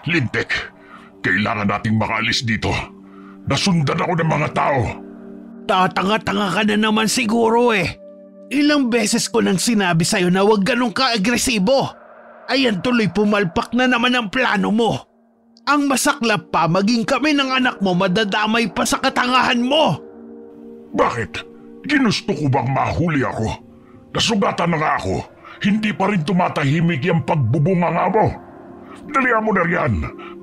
Lintek, kailangan nating makaalis dito. Nasundan ako ng mga tao. Tatanga-tanga ka na naman siguro eh. Ilang beses ko nang sinabi sa'yo na huwag ganun ka-agresibo. Ayan tuloy pumalpak na naman ang plano mo. Ang masaklap pa, maging kami ng anak mo madadamay pa sa katangahan mo. Bakit? Ginusto ko bang mahuli ako? Nasugatan na nga ako. Hindi pa rin tumatahimik yung pagbubunganga mo. Dalihan mo na riyan,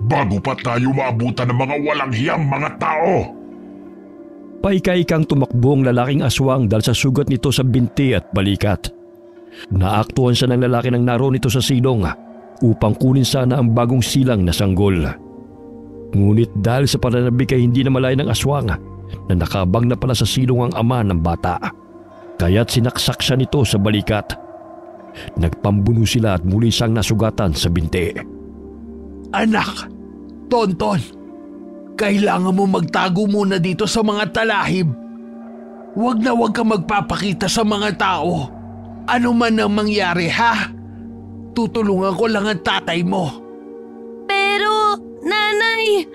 bago pa tayo maabutan ng mga walang hiyang mga tao. Paika-ikang tumakbo ang lalaking aswang dahil sa sugat nito sa binti at balikat. Naaktuhan siya ng lalaki nang naroon ito sa silong upang kunin sana ang bagong silang na sanggol. Ngunit dahil sa pananabik ay hindi na malaya ng aswang na nakabang na pala sa silong ang ama ng bata. Kaya't sinaksak siya nito sa balikat. Nagpambuno sila at muli siyang nasugatan sa binti. Anak, Tonton, kailangan mo magtago muna dito sa mga talahib. Huwag na huwag ka magpapakita sa mga tao. Ano man ang mangyari, ha? Tutulungan ko lang ang tatay mo. Pero, nanay,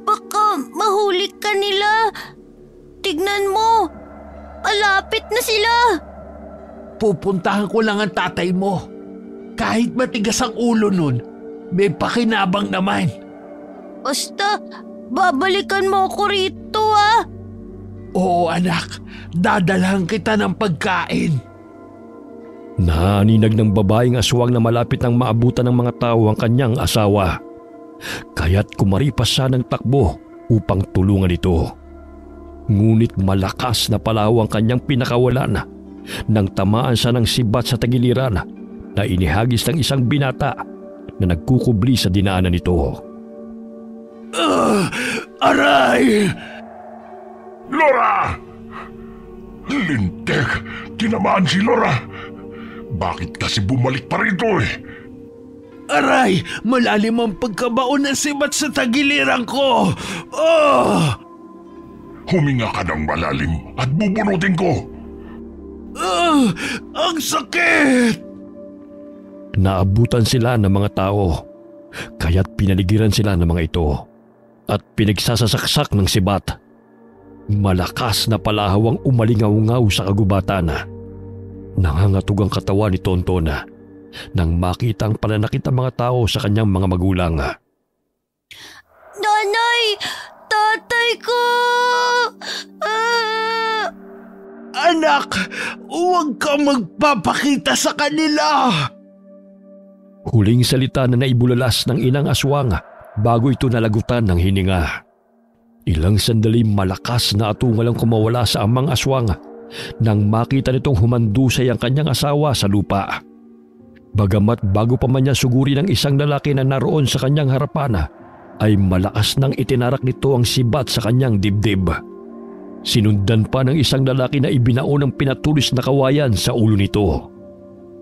baka mahuli ka nila. Tignan mo, malapit na sila. Pupuntahan ko lang ang tatay mo. Kahit matigas ang ulo nun, may pakinabang naman. Basta, babalikan mo ko rito, ha? Oo, anak. Dadalhan kita ng pagkain. Naninag ng babaeng aswang na malapit nang maabutan ng mga tao ang kanyang asawa. Kaya't kumaripas siya ng takbo upang tulungan ito. Ngunit malakas na palaw ang kanyang pinakawalan nang tamaan siya ng sibat sa tagiliran na inihagis ng isang binata na nagkukubli sa dinaanan nito. Aray! Laura! Lintek, tinamaan si Laura. Bakit kasi bumalik pa rito eh? Aray! Malalim ang pagkabaon ng sibat sa tagiliran ko! Oh! Huminga ka ng malalim at bubunutin ko. Ang sakit! Naabutan sila ng mga tao, kaya't pinaligiran sila ng mga ito at pinagsasasaksak ng sibat. Malakas na palahaw ang umalingaw-ngaw sa kagubatan. Nangangatog ang katawan ni Tonton nang makita ang pananakit ng mga tao sa kanyang mga magulang. Nanay! Tatay ko! Anak, huwag ka magpapakita sa kanila! Huling salita na naibulalas ng inang aswang bago ito nalagutan ng hininga. Ilang sandali malakas na atungal ang kumawala sa amang aswang nang makita nitong humandusay ang kanyang asawa sa lupa. Bagamat bago pa man niya suguri ng isang lalaki na naroon sa kanyang harapan, ay malakas nang itinarak nito ang sibat sa kanyang dibdib. Sinundan pa ng isang lalaki na ibinao ng pinatulis na kawayan sa ulo nito.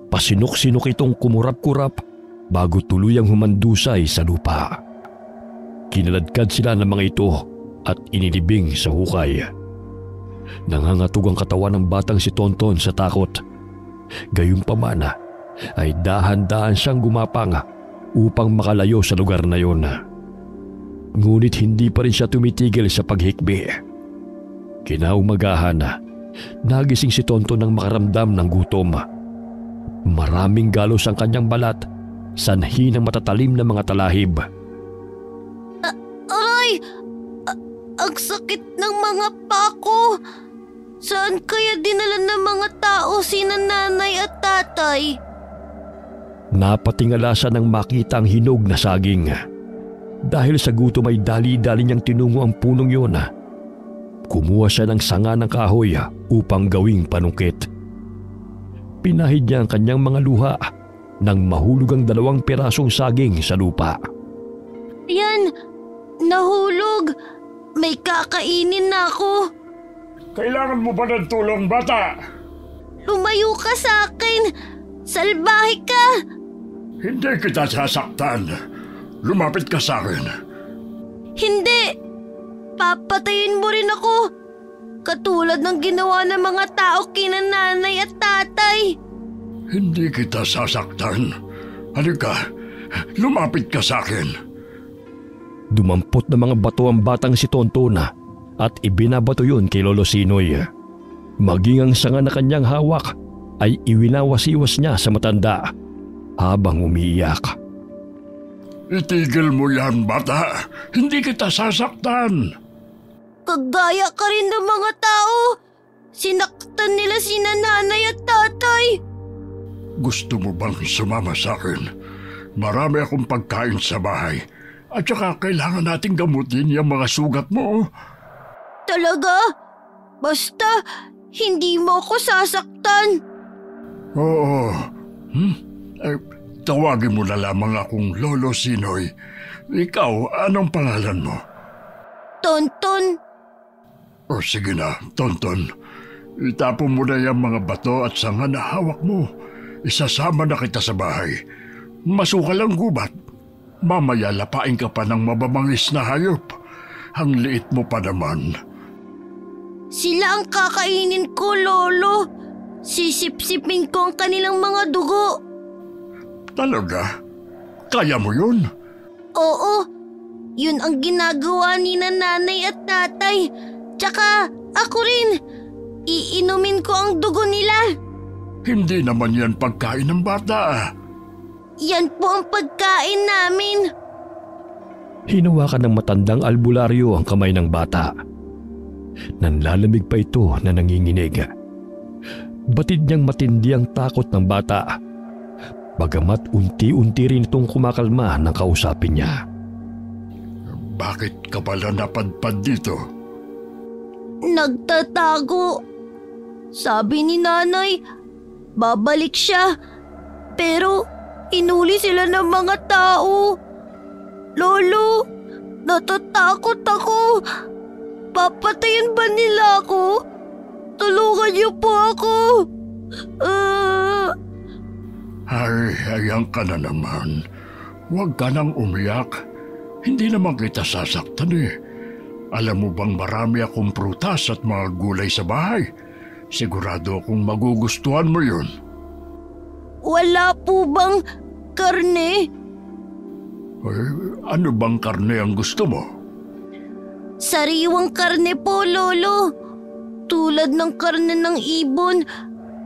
Pasinok-sinok itong kumurap-kurap bago tuluyang humandusay sa lupa. Kinaladkad sila ng mga ito at inilibing sa hukay. Nangangatog ang katawan ng batang si Tonton sa takot. Gayunpaman ay dahan-dahan siyang gumapang upang makalayo sa lugar na yon. Ngunit hindi pa rin siya tumitigil sa paghikbi. Kinaumagahan, nagising si Tonton nang makaramdam ng gutom. Maraming galos ang kanyang balat, sanhi ng matatalim na mga talahib. Aray! Ang sakit ng mga pako! Saan kaya dinala ng mga tao sina nanay at tatay? Napatingala siya nang makita ang hinog na saging. Dahil sa gutom ay dali-dali niyang tinungo ang punong yun. Kumuha siya ng sanga ng kahoy upang gawing panungkit. Pinahid niya ang kanyang mga luha nang mahulog ang 2 pirasong saging sa lupa. Yan! Nahulog! May kakainin na ako! Kailangan mo ba ng tulong, bata? Lumayo ka sa akin! Salbahe ka! Hindi kita sasaktan. Lumapit ka sa akin. Hindi! Papatayin mo rin ako! Katulad ng ginawa ng mga tao kina nanay at tatay! Hindi kita sasaktan. Halika, lumapit ka sa akin. Dumampot na mga bato ang batang si Tonton at ibinabato yun kay Lolo Sinoy. Maging ang sanga na kanyang hawak ay iwinawasiwas niya sa matanda habang umiiyak. Itigil mo yan, bata. Hindi kita sasaktan. Kagaya ka rin ng mga tao. Sinaktan nila sina nanay at tatay. Gusto mo bang sumama sa akin? Marami akong pagkain sa bahay. At saka kailangan nating gamutin yung mga sugat mo. Talaga? Basta, hindi mo ko sasaktan. Oo. Tawagin mo na lamang akong Lolo Sinoy. Ikaw, anong pangalan mo? Tonton. O sige na, Tonton. Itapon mo na yung mga bato at sanga na hawak mo. Isasama na kita sa bahay. Masukal ang gubat. Mamaya lapain ka pa ng mababangis na hayop. Ang liit mo pa naman. Sila ang kakainin ko, Lolo. Sisip-sipin ko ang kanilang mga dugo. Talaga? Kaya mo yun? Oo. Yun ang ginagawa ni nanay at tatay. Tsaka ako rin. Iinumin ko ang dugo nila. Hindi naman yan pagkain ng bata. Yan po ang pagkain namin. Hinawakan ng matandang albularyo ang kamay ng bata. Nanlalamig pa ito na nanginginig. Batid niyang matindi ang takot ng bata. Bagamat unti-unti rin itong kumakalma ng kausapin niya. Bakit ka pala napadpad dito? Nagtatago. Sabi ni nanay, babalik siya. Pero inuli sila ng mga tao. Lolo, natatakot ako. Papatayin ba nila ako? Tulungan niyo po ako. Hayang ka na naman. Huwag ka nang umiyak. Hindi naman kita sasaktan eh. Alam mo bang marami akong prutas at mga gulay sa bahay? Sigurado akong magugustuhan mo yun. Wala po bang karne? Ano bang karne ang gusto mo? Sariwang karne po, Lolo. Tulad ng karne ng ibon,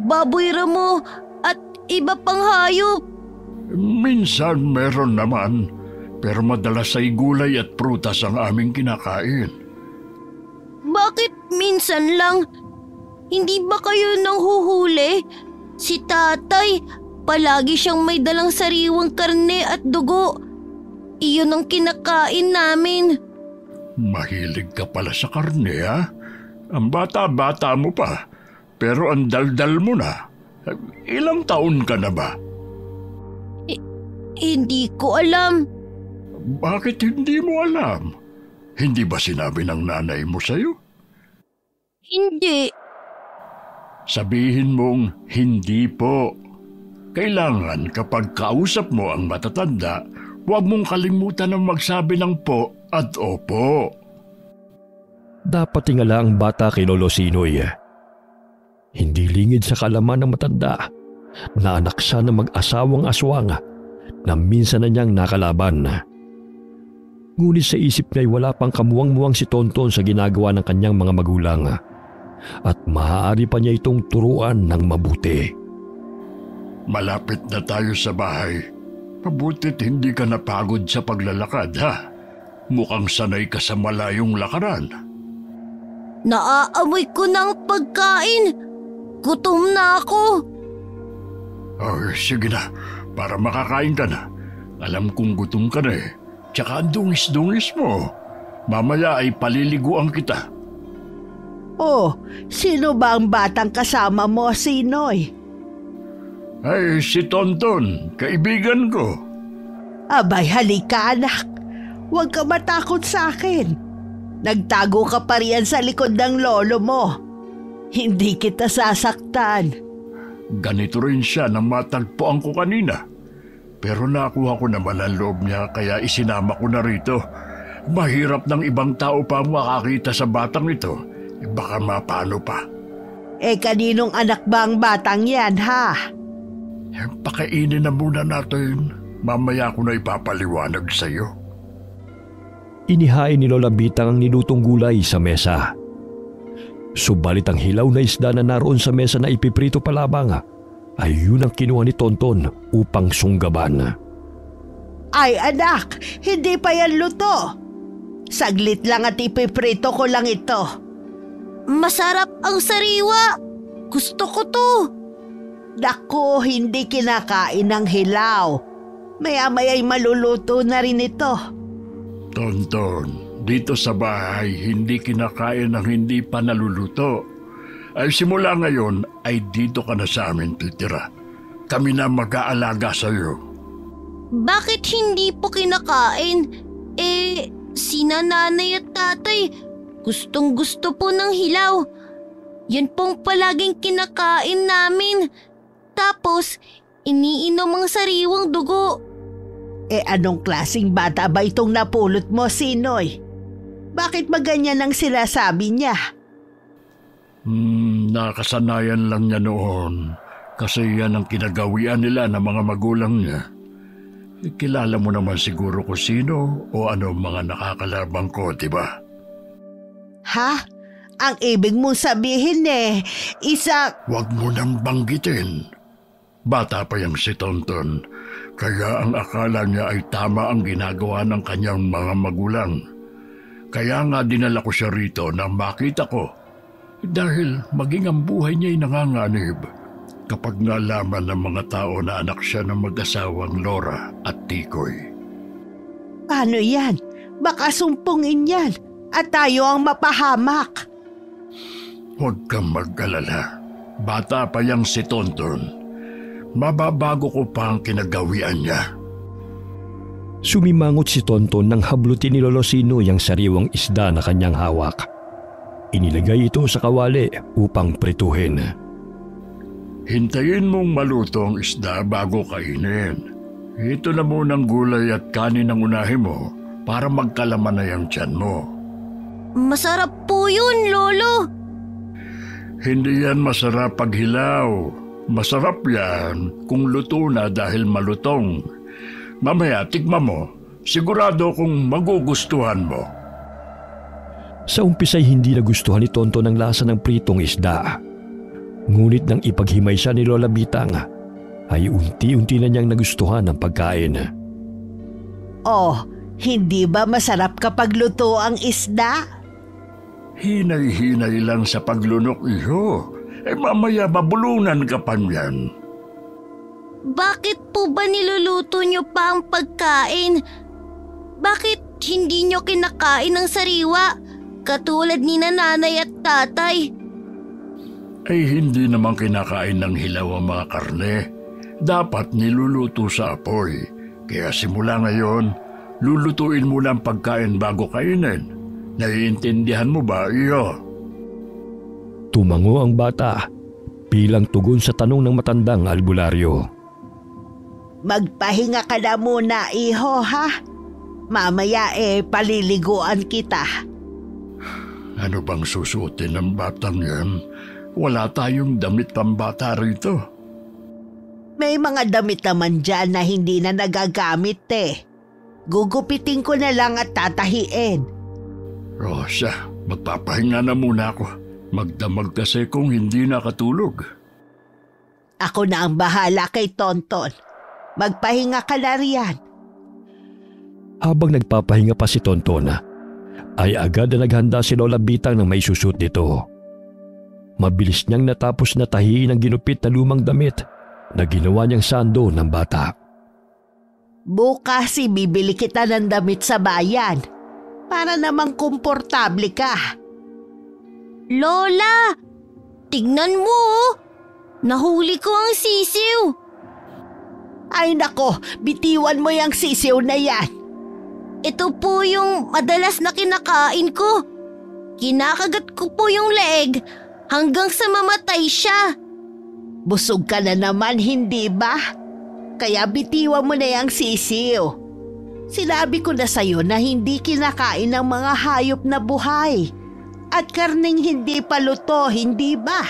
baboy ramo, at iba pang hayop. Minsan meron naman, pero madalas ay gulay at prutas ang aming kinakain. Bakit minsan lang? Hindi ba kayo nanghuhuli? Si tatay, palagi siyang may dalang sariwang karne at dugo. Iyon ang kinakain namin. Mahilig ka pala sa karne, ha? Ang bata-bata mo pa, pero ang daldal mo na. Ilang taon ka na ba? Hindi ko alam. Bakit hindi mo alam? Hindi ba sinabi ng nanay mo sa'yo? Hindi. Sabihin mong hindi po. Kailangan kapag kausap mo ang matatanda, huwag mong kalimutan na magsabi ng po at opo. Dapat tingala ang bata kay Lolo Sinoy. Hindi lingid sa kalaman ng matanda na anak siya ng mag-asawang aswang na minsan na niyang nakalaban. Ngunit sa isip niya'y wala pang kamuwang-muwang si Tonton sa ginagawa ng kanyang mga magulang at maaari pa niya itong turuan ng mabuti. Malapit na tayo sa bahay. Mabutit hindi ka napagod sa paglalakad, ha? Mukhang sanay ka sa malayong lakaran. Naaamoy ko ng pagkain. Gutom na ako. Oh, sige na, para makakain ka na. Alam kong gutom ka na eh. Tsaka ang dungis-dungis mo. Mamaya ay paliliguan kita. Oh, sino ba ang batang kasama mo, Sinoy? Ay, si Tonton, kaibigan ko. Abay, halika anak. Huwag ka matakot sa akin. Nagtago ka pa riyan sa likod ng lolo mo. Hindi kita sasaktan. Ganito rin siya nang matagpuan ko kanina. Pero nakuha ko naman ang loob niya kaya isinama ko na rito. Mahirap ng ibang tao pa makakita sa batang ito. Baka mapano pa. Kaninong anak ba ang batang yan, ha? Pakainin na muna natin. Mamaya ko na ipapaliwanag sa'yo. Inihain ni Lola Bitang ang nilutong gulay sa mesa. Subalit ang hilaw na isda na naroon sa mesa na ipiprito pa lamang ay yun ang kinuha ni Tonton upang sunggaban. Ay anak, hindi pa yan luto. Saglit lang at ipiprito ko lang ito. Masarap ang sariwa. Gusto ko to. Naku, hindi kinakain ng hilaw. Maya-maya'y maluluto na rin ito. Tonton, dito sa bahay hindi kinakain ng hindi pa naluluto. Ay simula ngayon ay dito ka na sa amin titira. Kami na mag-aalaga sa iyo. Bakit hindi po kinakain? Si nanay at tatay, gustong gusto po ng hilaw. Yan pong palaging kinakain namin. Tapos, iniinom ang sariwang dugo. Anong klaseng bata ba itong napulot mo, Sinoy? Bakit ba ganyan ang sinasabi niya? Nakasanayan lang niya noon. Kasi yan ang kinagawian nila ng mga magulang niya. Kilala mo naman siguro kung sino o ano mga nakakalabang ko, di ba? Ha? Ang ibig mong sabihin Huwag mo nang banggitin. Bata pa yang si Tonton, kaya ang akala niya ay tama ang ginagawa ng kanyang mga magulang. Kaya nga dinala ko siya rito na makita ko. Dahil maging ang buhay niya ay nanganganib kapag nalaman ng mga tao na anak siya ng mag-asawang Lora at Tikoy. Paano yan? Baka sumpungin yan at tayo ang mapahamak. Huwag kang mag-alala. Bata pa yang si Tonton. Mababago ko pa ang kinagawian niya. Sumimangot si Tonton nang hablutin ni Lolo Sinoy ang sariwang isda na kanyang hawak. Inilagay ito sa kawali upang prituhin. Hintayin mong maluto ang isda bago kainin. Ito na munang gulay at kanin ang unahin mo para magkalaman na yung tiyan mo. Masarap po yun, Lolo. Hindi yan masarap pag hilaw. Masarap yan kung luto na dahil malutong. Mamaya tikman mo, sigurado kung magugustuhan mo. Sa umpisa'y hindi nagustuhan ni Tonton ang lasa ng pritong isda. Ngunit nang ipaghimay siya ni Lola Bitang, ay unti-unti na niyang nagustuhan ang pagkain. Oh, hindi ba masarap kapag luto ang isda? Hinay-hinay lang sa paglunok, iho. Mamaya mabulunan ka pa niyan. Bakit po ba niluluto niyo pa ang pagkain? Bakit hindi niyo kinakain ng sariwa katulad ni nanay at tatay? Ay hindi naman kinakain ng hilaw ang mga karne. Dapat niluluto sa apoy. Kaya simula ngayon, lulutuin muna ang pagkain bago kainin. Naiintindihan mo ba, iyo? Tumango ang bata bilang tugon sa tanong ng matandang albularyo. Magpahinga ka na muna, iho, ha? Mamaya paliliguan kita. Ano bang susuotin ng batang yan? Wala tayong damit pambata rito. May mga damit naman dyan na hindi na nagagamit Gugupitin ko na lang at tatahiin. Rosa, magpapahinga na muna ako. Magdamag kasi kung hindi nakatulog. Ako na ang bahala kay Tonton. Magpahinga ka na riyan. Habang nagpapahinga pa si Tonton, ay agad na naghanda si Lola Bitang ng may susut nito. Mabilis niyang natapos na tahiin ang ginupit na lumang damit na ginawa niyang sando ng bata. Bukas bibili kita ng damit sa bayan para namang komportable ka. Lola, tignan mo Nahuli ko ang sisiw. Ay nako, bitiwan mo yung sisiw na yan. Ito po yung madalas na kinakain ko. Kinakagat ko po yung leeg hanggang sa mamatay siya. Busog ka na naman, hindi ba? Kaya bitiwan mo na yung sisiw. Sinabi ko na sa'yo na hindi kinakain ng mga hayop na buhay. At karning hindi pa luto, hindi ba?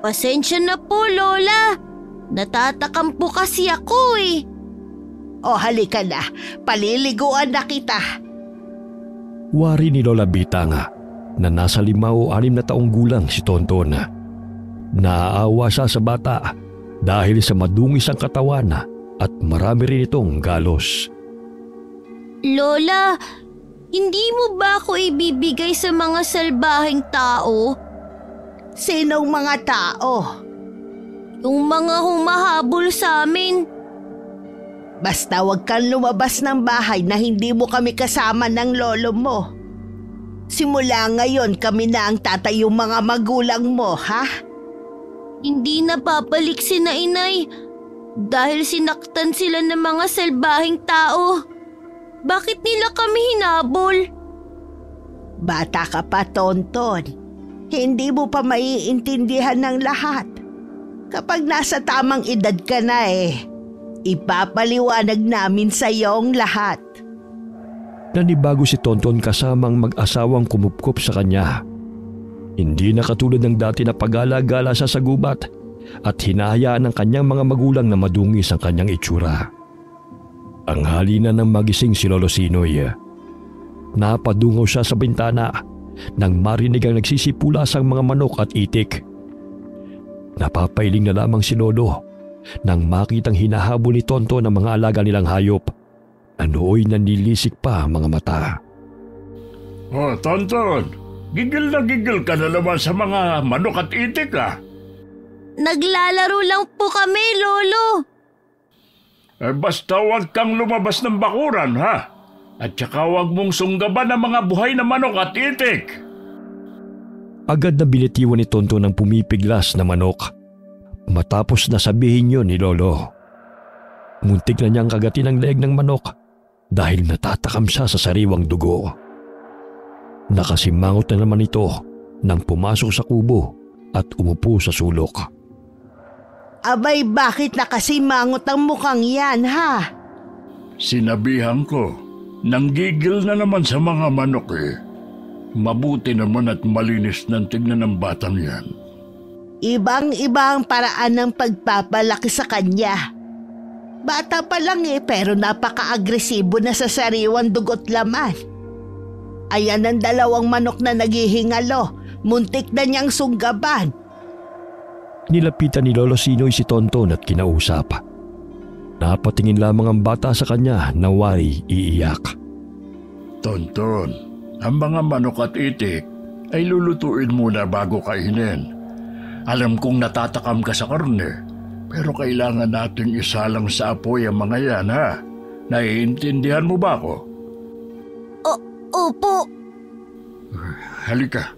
Pasensya na po, Lola. Natatakam po kasi ako eh. O halika na, paliliguan na kita. Wari ni Lola Bitanga na nasa 5 o 6 na taong gulang si Tonton. Naaawa siya sa bata dahil sa madungis ang katawan at marami rin itong galos. Lola, hindi mo ba ako ibibigay sa mga salbaheng tao? Sinong mga tao? Yung mga humahabol sa amin. Basta wag kang lumabas ng bahay na hindi mo kami kasama ng lolo mo. Simula ngayon kami na ang tatay yung mga magulang mo, ha? Hindi na papalik si na inay dahil sinaktan sila ng mga salbaheng tao. Bakit nila kami hinabol? Bata ka pa, Tonton. Hindi mo pa maiintindihan ng lahat. Kapag nasa tamang edad ka na ipapaliwanag namin sa iyo ang lahat. Nanibago si Tonton kasamang mag-asawang kumupkop sa kanya. Hindi na katulad ng dati na pag-gala-gala siya sa gubat at hinahayaan ng kanyang mga magulang na madungis ang kanyang itsura. Ang halina ng magising si Lolo Sinoy. Napadungaw siya sa bintana nang marinig ang nagsisipulas ang mga manok at itik. Napapailing na lamang si Lolo nang makitang hinahabol ni Tonton ang mga alaga nilang hayop. Nooy nanilisik pa ang mga mata. Oh, Tonton, gigil na gigil ka na naman sa mga manok at itik Naglalaro lang po kami, Lolo. Basta huwag kang lumabas ng bakuran, ha? At saka huwag mong sunggaban ang mga buhay na manok at itik. Agad na binitiwan ni Tonton ang pumipiglas na manok. Matapos na sabihin yun ni Lolo. Muntik na niyang kagatin ang leeg ng manok dahil natatakam siya sa sariwang dugo. Nakasimangot na naman ito nang pumasok sa kubo at umupo sa sulok. Abay, bakit nakasimangot ang mukhang yan, ha? Sinabihan ko, nanggigil na naman sa mga manok Mabuti naman at malinis ng tignan ng batang yan. Ibang-iba ang paraan ng pagpapalaki sa kanya. Bata pa lang pero napaka-agresibo na sa sariwang dugo't laman. Ayan ang 2 manok na naghihingalo. Muntik na niyang sunggaban. Nilapitan ni Lolo Sinoy si Tonton at kinausap. Napatingin lamang ang bata sa kanya na wari iiyak. Tonton, ang mga manok at itik ay lulutuin muna bago kainin. Alam kong natatakam ka sa karne, pero kailangan nating isalang sa apoy ang mga yan, ha? Naiintindihan mo ba ako? Opo. Halika,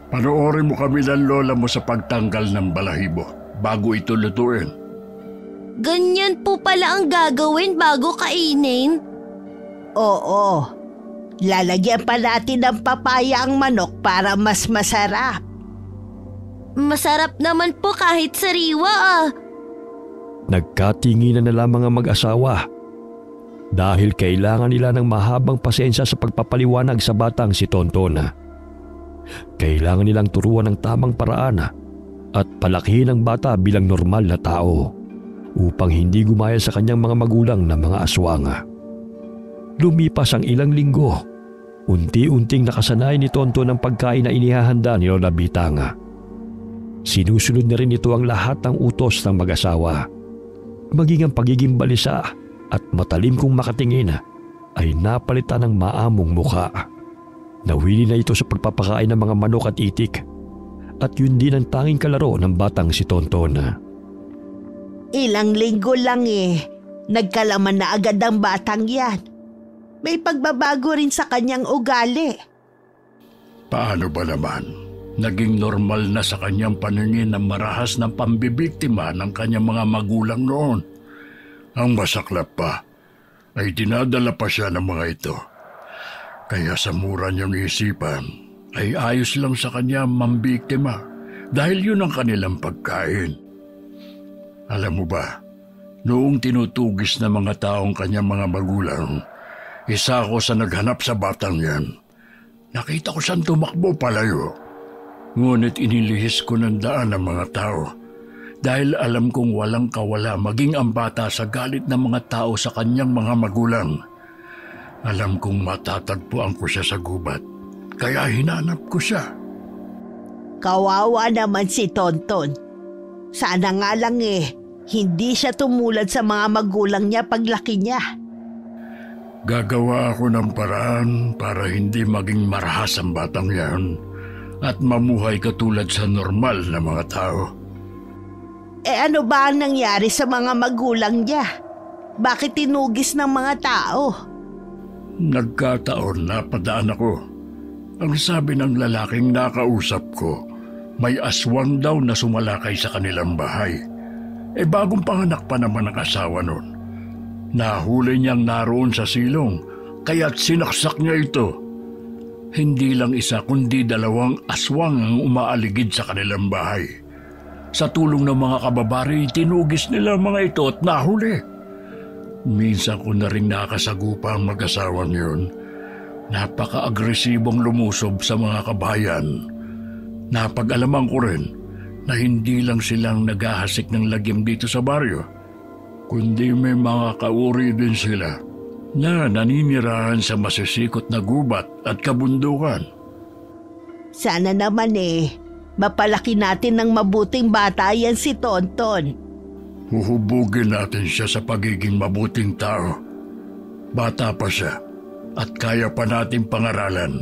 panoorin mo kami ng lola mo sa pagtanggal ng balahibo bago ito lutuin. Ganyan po pala ang gagawin bago kainin? Oo. Lalagyan pa natin ng papaya ang manok para mas masarap. Masarap naman po kahit sariwa Nagkatinginan na lamang ang mag-asawa dahil kailangan nila ng mahabang pasensya sa pagpapaliwanag sa batang si Tonton. Kailangan nilang turuan ng tamang paraan at palakihin ang bata bilang normal na tao upang hindi gumaya sa kanyang mga magulang na mga aswang. Lumipas ang ilang linggo, unti-unting nakasanay ni Tonton ang pagkain na inihahanda ni Lola Bitanga. Sinusunod na rin ito ang lahat ng utos ng mag-asawa. Maging ang pagiging balisa at matalim kong makatingin ay napalitan ng maamong mukha. Nawili na ito sa pagpapakain ng mga manok at itik at yun din ang tanging kalaro ng batang si Tonton. Ilang linggo lang nagkalaman na agad ang batang yan. May pagbabago rin sa kanyang ugali. Paano ba naman? Naging normal na sa kanyang paningin ang marahas ng pambibiktima ng kanyang mga magulang noon. Ang masaklap pa ay dinadala pa siya ng mga ito. Kaya sa mura niyang isipan ay ayos lang sa kanya mambiktima dahil yun ang kanilang pagkain. Alam mo ba, noong tinutugis ng mga taong kanyang mga magulang, isa ako sa naghanap sa batang yan. Nakita ko siyang tumakbo palayo. Ngunit inilihis ko ng daan ang mga tao dahil alam kong walang kawala maging ang bata sa galit ng mga tao sa kanyang mga magulang. Alam kong matatagpuan ko siya sa gubat, kaya hinanap ko siya. Kawawa naman si Tonton. Sana nga lang hindi siya tumulad sa mga magulang niya paglaki niya. Gagawa ako ng paraan para hindi maging marahas ang batang yan at mamuhay katulad sa normal na mga tao. Ano ba ang nangyari sa mga magulang niya? Bakit tinugis ng mga tao? Nagkataon na padaan ako. Ang sabi ng lalaking nakausap ko, may aswang daw na sumalakay sa kanilang bahay. Bagong panganak pa naman ang asawa nun. Nahuli niyang naroon sa silong, kaya't sinaksak niya ito. Hindi lang isa kundi 2 aswang ang umaaligid sa kanilang bahay. Sa tulong ng mga kababari, tinugis nila mga ito at nahuli. Minsan ko na rin nakasagupa ang mag-asawang yun. Napaka-agresibong lumusob sa mga kabayan. Napag-alaman ko rin na hindi lang silang naghahasik ng lagim dito sa baryo, kundi may mga kauri din sila na naninirahan sa masisikot na gubat at kabundukan. Sana naman mapalaki natin ng mabuting bata yan si Tonton. Huhubugin natin siya sa pagiging mabuting tao. Bata pa siya at kaya pa nating pangaralan.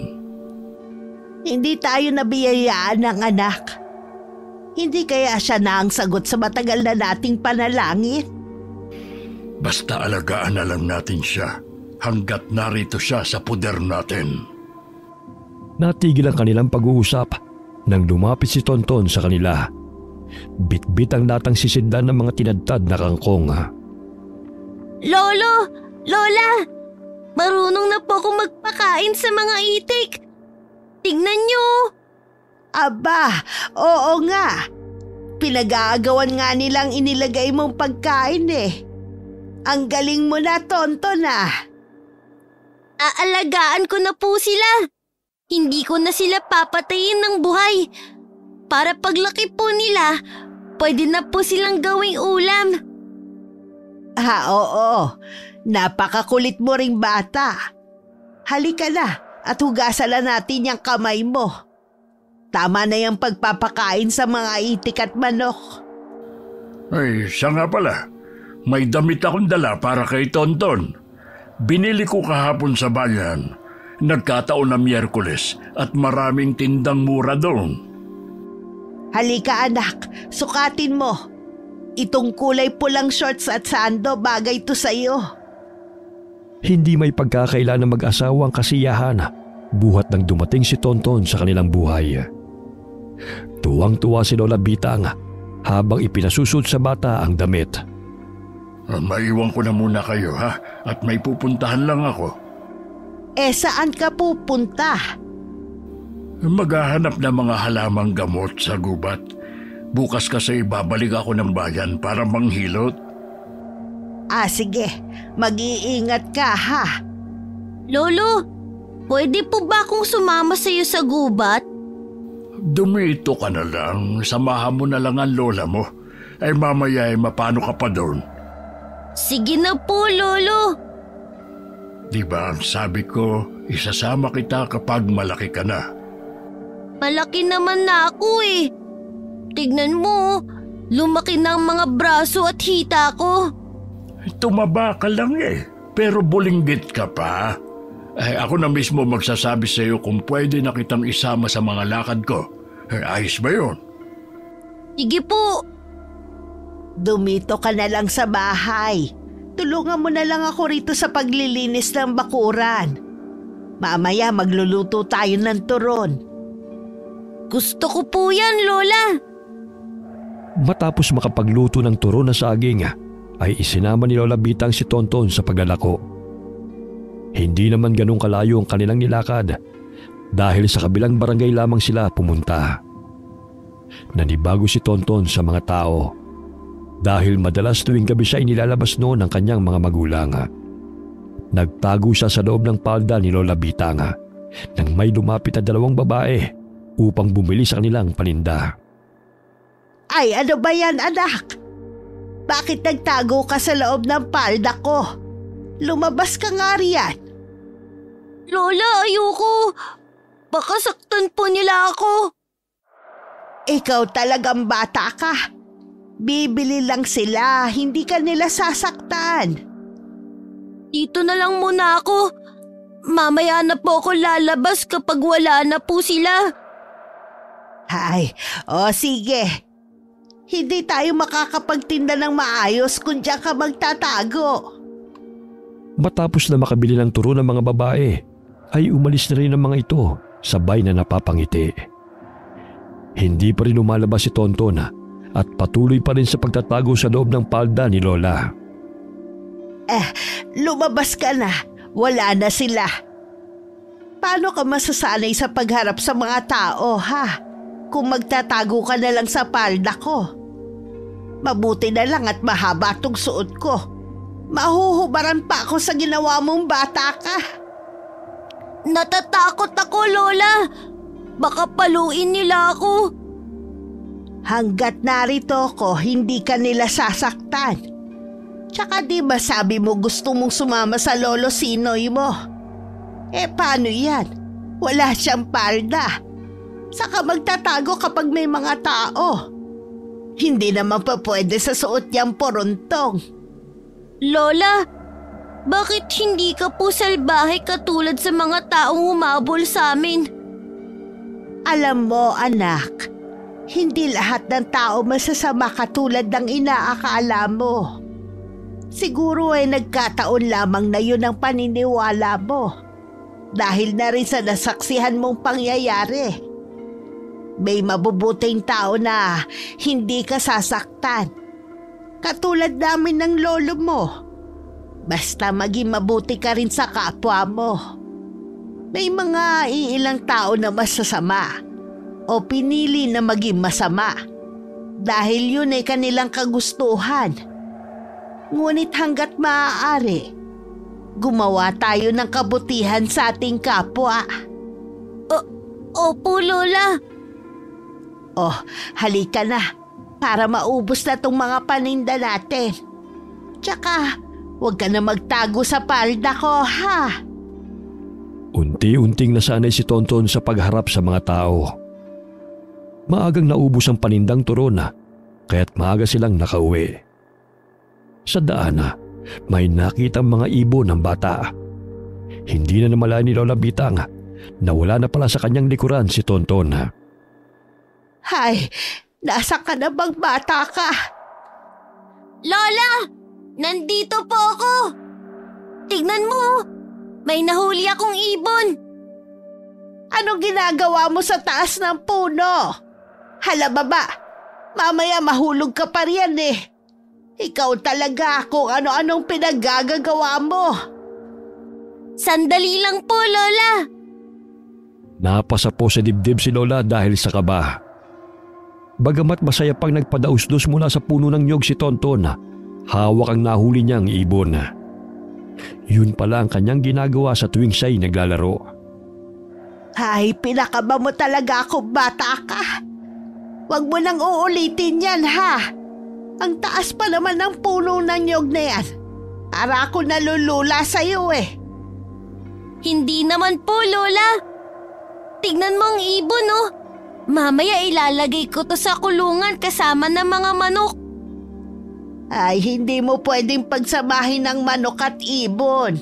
Hindi tayo nabiyayaan ng anak. Hindi kaya siya na ang sagot sa matagal na nating panalangin? Basta alagaan na lang natin siya hanggat narito siya sa puder natin. Natigil ang kanilang pag-uusap nang lumapit si Tonton sa kanila. Bitbit ang latang sisidlan ng mga tinadtad na kangkong. Lolo! Lola! Marunong na po akong magpakain sa mga itik. Tingnan niyo! Aba, oo nga. Pinag-aagawan nga nilang inilagay mong pagkain Ang galing mo na, Tonton Aalagaan ko na po sila. Hindi ko na sila papatayin ng buhay. Para paglaki po nila, pwede na po silang gawing ulam. Oo. Napakakulit mo ring bata. Halika na at hugasan na natin yung kamay mo. Tama na yung pagpapakain sa mga itik at manok. Ay, siya nga pala. May damit akong dala para kay Tonton. Binili ko kahapon sa bayan. Nagkataon na Miyerkules at maraming tindang mura doon. Halika anak, sukatin mo. Itong kulay pulang shorts at sando, bagay to sa'yo. Hindi may pagkakaila ng mag-asawang kasiyahan buhat nang dumating si Tonton sa kanilang buhay. Tuwang-tuwa si Lola Bitang habang ipinasusot sa bata ang damit. Maiwan ko na muna kayo at may pupuntahan lang ako. Saan ka pupunta? Maghahanap ng mga halamang gamot sa gubat. Bukas kasi babalik ako ng bayan para manghilot. Sige. Mag-iingat ka Lolo, pwede po ba akong sumama sa iyo sa gubat? Dumito ka na lang. Samahan mo na lang ang lola mo. Mamaya mapano ka pa doon. Sige na po, Lolo. Diba ang sabi ko, isasama kita kapag malaki ka na. Malaki naman na ako Tignan mo, lumaki na ang mga braso at hita ko. Tumaba ka lang pero bulinggit ka pa. Ako na mismo magsasabi sa iyo kung pwede na kitang isama sa mga lakad ko. Ayos ba yun? Sige po. Dumito ka na lang sa bahay. Tulungan mo na lang ako rito sa paglilinis ng bakuran. Mamaya magluluto tayo ng turon. Gusto ko po yan, Lola. Matapos makapagluto ng turon na saging, ay isinama ni Lola Bitang si Tonton sa paglalako. Hindi naman ganun kalayo ang kanilang nilakad dahil sa kabilang barangay lamang sila pumunta. Nanibago si Tonton sa mga tao dahil madalas tuwing gabi siya inilalabas noon ng kanyang mga magulang. Nagtago siya sa loob ng palda ni Lola Bitang nang may lumapit na 2 babae upang bumili sa kanilang paninda. Ay, ano ba yan, anak? Bakit nagtago ka sa loob ng palda ko? Lumabas ka nga riyan. Lola, ayoko. Baka saktan po nila ako. Ikaw talagang bata ka. Bibili lang sila, hindi ka nila sasaktan. Dito na lang muna ako. Mamaya na po ako lalabas kapag wala na po sila. Sige. Hindi tayo makakapagtinda ng maayos kung diyan ka magtatago. Matapos na makabili ng turo ng mga babae, ay umalis na rin ang mga ito, sabay na napapangiti. Hindi pa rin lumalabas si Tonton at patuloy pa rin sa pagtatago sa loob ng palda ni Lola. Lumabas ka na. Wala na sila. Paano ka masasanay sa pagharap sa mga tao, ha? Kung magtatago ka na lang sa palda ko. Mabuti na lang at mahaba tong suot ko. Mahuhubaran pa ako sa ginawa mong bata ka. Natatakot ako, Lola. Baka paluin nila ako. Hanggat narito ko, hindi ka nila sasaktan. Tsaka di ba sabi mo gusto mong sumama sa lolo Sinoy mo? Paano yan? Wala siyang palda. Saka magtatago kapag may mga tao. Hindi naman pa pwede sa suot niyang porontong. Lola, bakit hindi ka po salbahe katulad sa mga taong humabol sa amin? Alam mo, anak, hindi lahat ng tao masasama katulad ng inaakala mo. Siguro nagkataon lamang na yun ang paniniwala mo. Dahil na rin sa nasaksihan mong pangyayari. May mabubuting tao na hindi ka sasaktan. Katulad namin ng lolo mo. Basta maging mabuti ka rin sa kapwa mo. May mga iilang tao na masasama o pinili na maging masama. Dahil yun ay kanilang kagustuhan. Ngunit hanggat maaari, gumawa tayo ng kabutihan sa ating kapwa. Opo, Lola. Halika na para maubos na tong mga paninda natin. Tsaka, huwag ka na magtago sa palda ko, ha? Unti-unting nasanay si Tonton sa pagharap sa mga tao. Maagang naubos ang panindang turon kaya't maaga silang nakauwi. Sa daan may nakitang mga ibon ng bata. Hindi na namalayan ni Lola Bitang na wala na pala sa kanyang likuran si Tonton. Nasa ka na bang bata ka? Lola, nandito po ako. Tignan mo, may nahuli akong ibon. Anong ginagawa mo sa taas ng puno? Hala baba, mamaya mahulog ka pa riyan Ikaw talaga kung ano-anong pinaggagawa mo. Sandali lang po, Lola. Napasa po sa dibdib si Lola dahil sa kaba. Bagamat masaya pang nagpadausdos mula sa puno ng nyog si Tonton, hawak ang nahuli niyang ibon. Yun pala ang kanyang ginagawa sa tuwing siya'y naglalaro. Pinakaba mo talaga ako, bata ka. Huwag mo nang uulitin yan, ha? Ang taas pa naman ng puno ng nyog na yan. Para ako nalulula sa'yo Hindi naman po, Lola. Tignan mo ang ibon, Mamaya ilalagay ko to sa kulungan kasama ng mga manok. Hindi mo pwedeng pagsamahin ng manok at ibon.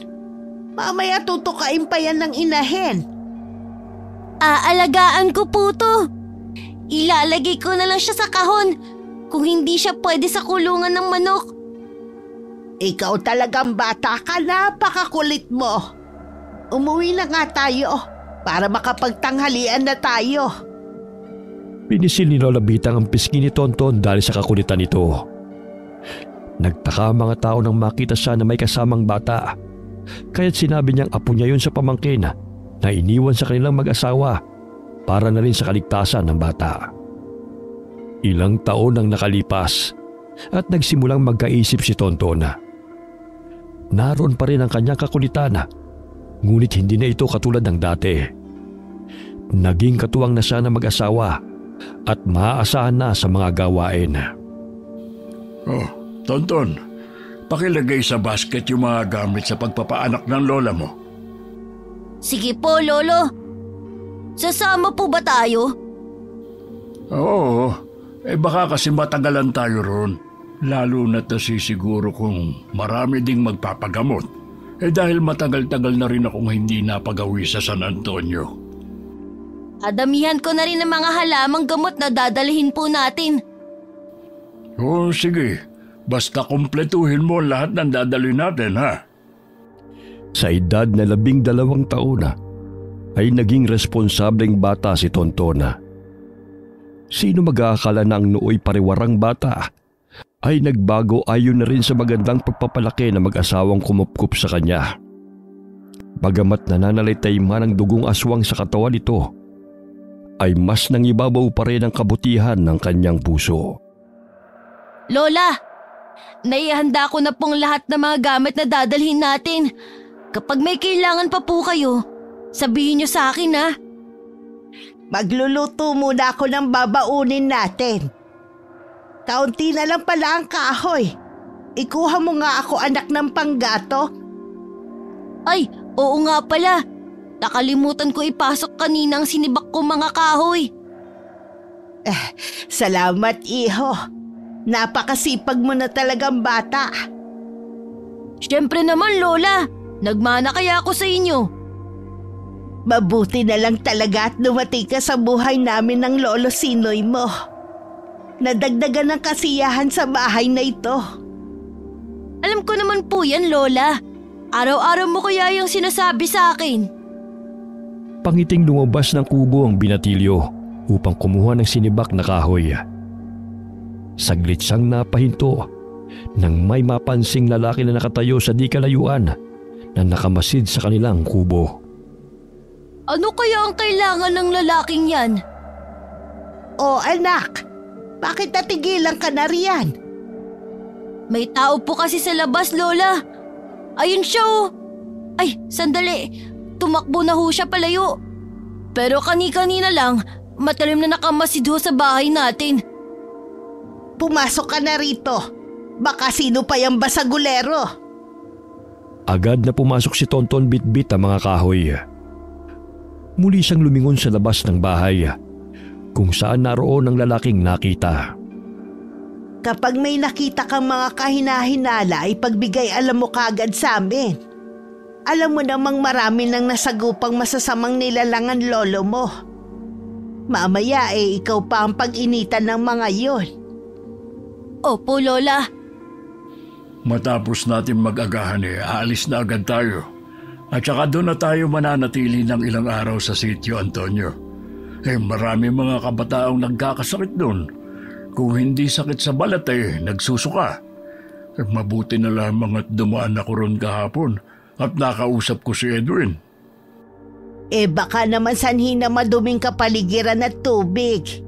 Mamaya tutukain pa yan ng inahin. Aalagaan ko po to. Ilalagay ko na lang siya sa kahon kung hindi siya pwede sa kulungan ng manok. Ikaw talagang bata ka, napakakulit mo. Umuwi na nga tayo para makapagtanghalian na tayo. Pinisil ni Lola Bitang ang pisngi ni Tonton dahil sa kakulitan nito. Nagtaka ang mga tao nang makita siya na may kasamang bata. Kaya't sinabi niyang apo niya yun sa pamangkin na iniwan sa kanilang mag-asawa para na rin sa kaligtasan ng bata. Ilang taon ang nakalipas at nagsimulang magkaisip si Tonton. Naroon pa rin ang kanyang kakulitan, ngunit hindi na ito katulad ng dati. Naging katuwang na siya ng mag-asawa at maaasahan na sa mga gawain. Tonton, pakilagay sa basket yung mga gamit sa pagpapaanak ng lola mo. Sige po, Lolo. Sasama po ba tayo? Oo, baka kasi matagalan tayo ron. Lalo na't nasisiguro kung marami ding magpapagamot. Dahil matagal-tagal na rin akong hindi napagawi sa San Antonio. Adamihan ko na rin ang mga halamang gamot na dadalhin po natin. Oo, sige. Basta kumpletuhin mo lahat ng dadalhin natin, ha? Sa edad na 12 taon na, ay naging responsableng bata si Tontona. Sino mag-aakala na ang nooy pariwarang bata ay nagbago ayon na rin sa magandang pagpapalaki na mag-asawang kumupkup sa kanya. Bagamat nananalitay man ang dugong aswang sa katawan nito, ay mas nangibabaw pa rin ang kabutihan ng kanyang puso. Lola, naihanda ko na pong lahat ng mga gamit na dadalhin natin. Kapag may kailangan pa po kayo, sabihin niyo sa akin, ha? Magluluto muna ako ng babaunin natin. Kaunti na lang pala ang kahoy. Ikuha mo nga ako, anak ng panggato. Ay, oo nga pala. Nakalimutan ko ipasok kanina ang sinibak ko mga kahoy. Salamat, iho. Napakasipag mo na talagang bata. Siyempre naman, Lola. Nagmana kaya ako sa inyo. Mabuti na lang talaga at dumating ka sa buhay namin ng lolo Sinoy mo. Nadagdagan ng kasiyahan sa bahay na ito. Alam ko naman po yan, Lola. Araw-araw mo kaya yung sinasabi sa akin. Pangiting lumabas ng kubo ang binatilyo upang kumuha ng sinibak na kahoy. Saglit siyang napahinto nang may mapansing lalaki na nakatayo sa di kalayuan na nakamasid sa kanilang kubo. Ano kaya ang kailangan ng lalaking yan? O anak, bakit natigilan ka na riyan? May tao po kasi sa labas, Lola. Ayun siya, oh. Ay, sandali. Tumakbo na ho siya palayo. Pero kani-kanina lang, matalim na nakamasid ho sa bahay natin. Pumasok ka na rito. Baka sino pa yung basagulero. Agad na pumasok si Tonton Bitbit ang mga kahoy. Muli siyang lumingon sa labas ng bahay kung saan naroon ang lalaking nakita. Kapag may nakita kang mga kahinahinala, ipagbigay alam mo kagad sa amin. Alam mo namang marami nang nasagupang masasamang nilalangan lolo mo. Mamaya ikaw pa ang pag-initan ng mga yon. Opo, Lola. Matapos natin mag-agahan aalis na agad tayo. At saka doon na tayo mananatili ng ilang araw sa sitio, Antonio. Marami mga kabataang nagkakasakit doon. Kung hindi sakit sa balat nagsusuka. Mabuti na lamang at dumaan ako ron kahapon at nakausap ko si Edwin. Baka naman sanhi na maduming kapaligiran at tubig.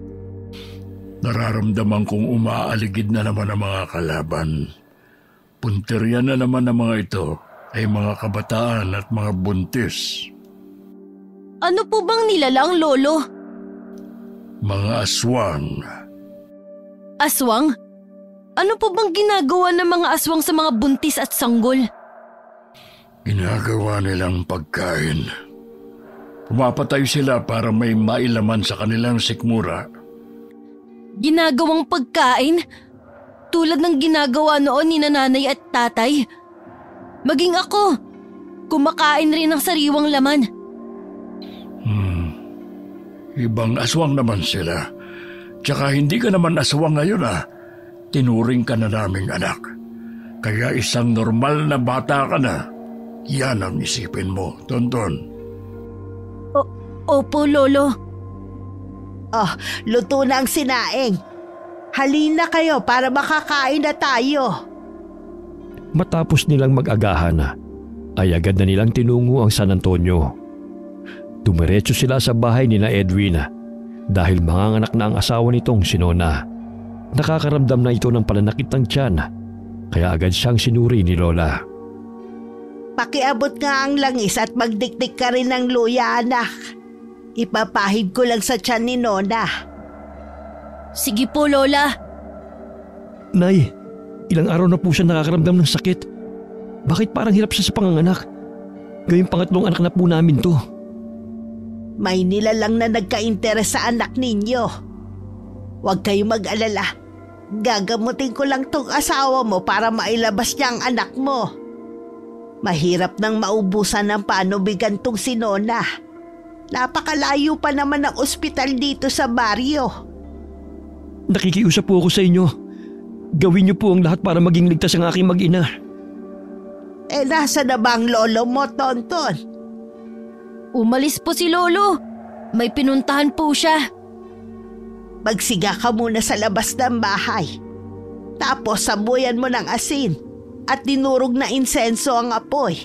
Nararamdaman kong umaaligid na naman ang mga kalaban. Punteriya na naman ang mga ito ay mga kabataan at mga buntis. Ano po bang nilalang, Lolo? Mga aswang. Aswang? Ano po bang ginagawa ng mga aswang sa mga buntis at sanggol? Ginagawa nilang pagkain. Pumapatay sila para may mailaman sa kanilang sikmura. Ginagawang pagkain? Tulad ng ginagawa noon ni nanay at tatay? Maging ako, kumakain rin ng sariwang laman. Ibang aswang naman sila. Tsaka hindi ka naman aswang ngayon Tinuring ka na naming anak. Kaya isang normal na bata ka na. Yan ang isipin mo, Tonton. Opo, Lolo. Luto na ang sinaing. Halina kayo para makakain na tayo. Matapos nilang mag-agahan, ay agad na nilang tinungo ang San Antonio. Dumiretso sila sa bahay ni na Edwin dahil manganganak na ang asawa nitong si Nona. Nakakaramdam na ito ng pananakit ng tiyan, kaya agad siyang sinuri ni Lola. Pakiabot nga ang langis at magdikdik ka rin ng luya, anak. Ipapahid ko lang sa tiyan ni Nona. Sige po, Lola. Nay, ilang araw na po siya nakakaramdam ng sakit. Bakit parang hirap siya sa panganganak? Gayong pangatlong anak na po namin to. May nilalang na nagka-interes sa anak ninyo. Huwag kayong mag-alala. Gagamutin ko lang tong asawa mo para mailabas niya ang anak mo. Mahirap nang maubusan ng panubigan tong si Nona. Napakalayo pa naman ang ospital dito sa baryo. Nakikiusap po ako sa inyo. Gawin niyo po ang lahat para maging ligtas ang aking mag-ina. Nasa na ba ang lolo mo, Tonton? Umalis po si Lolo. May pinuntahan po siya. Magsiga ka muna sa labas ng bahay. Tapos sabuyan mo ng asin at dinurog na insenso ang apoy.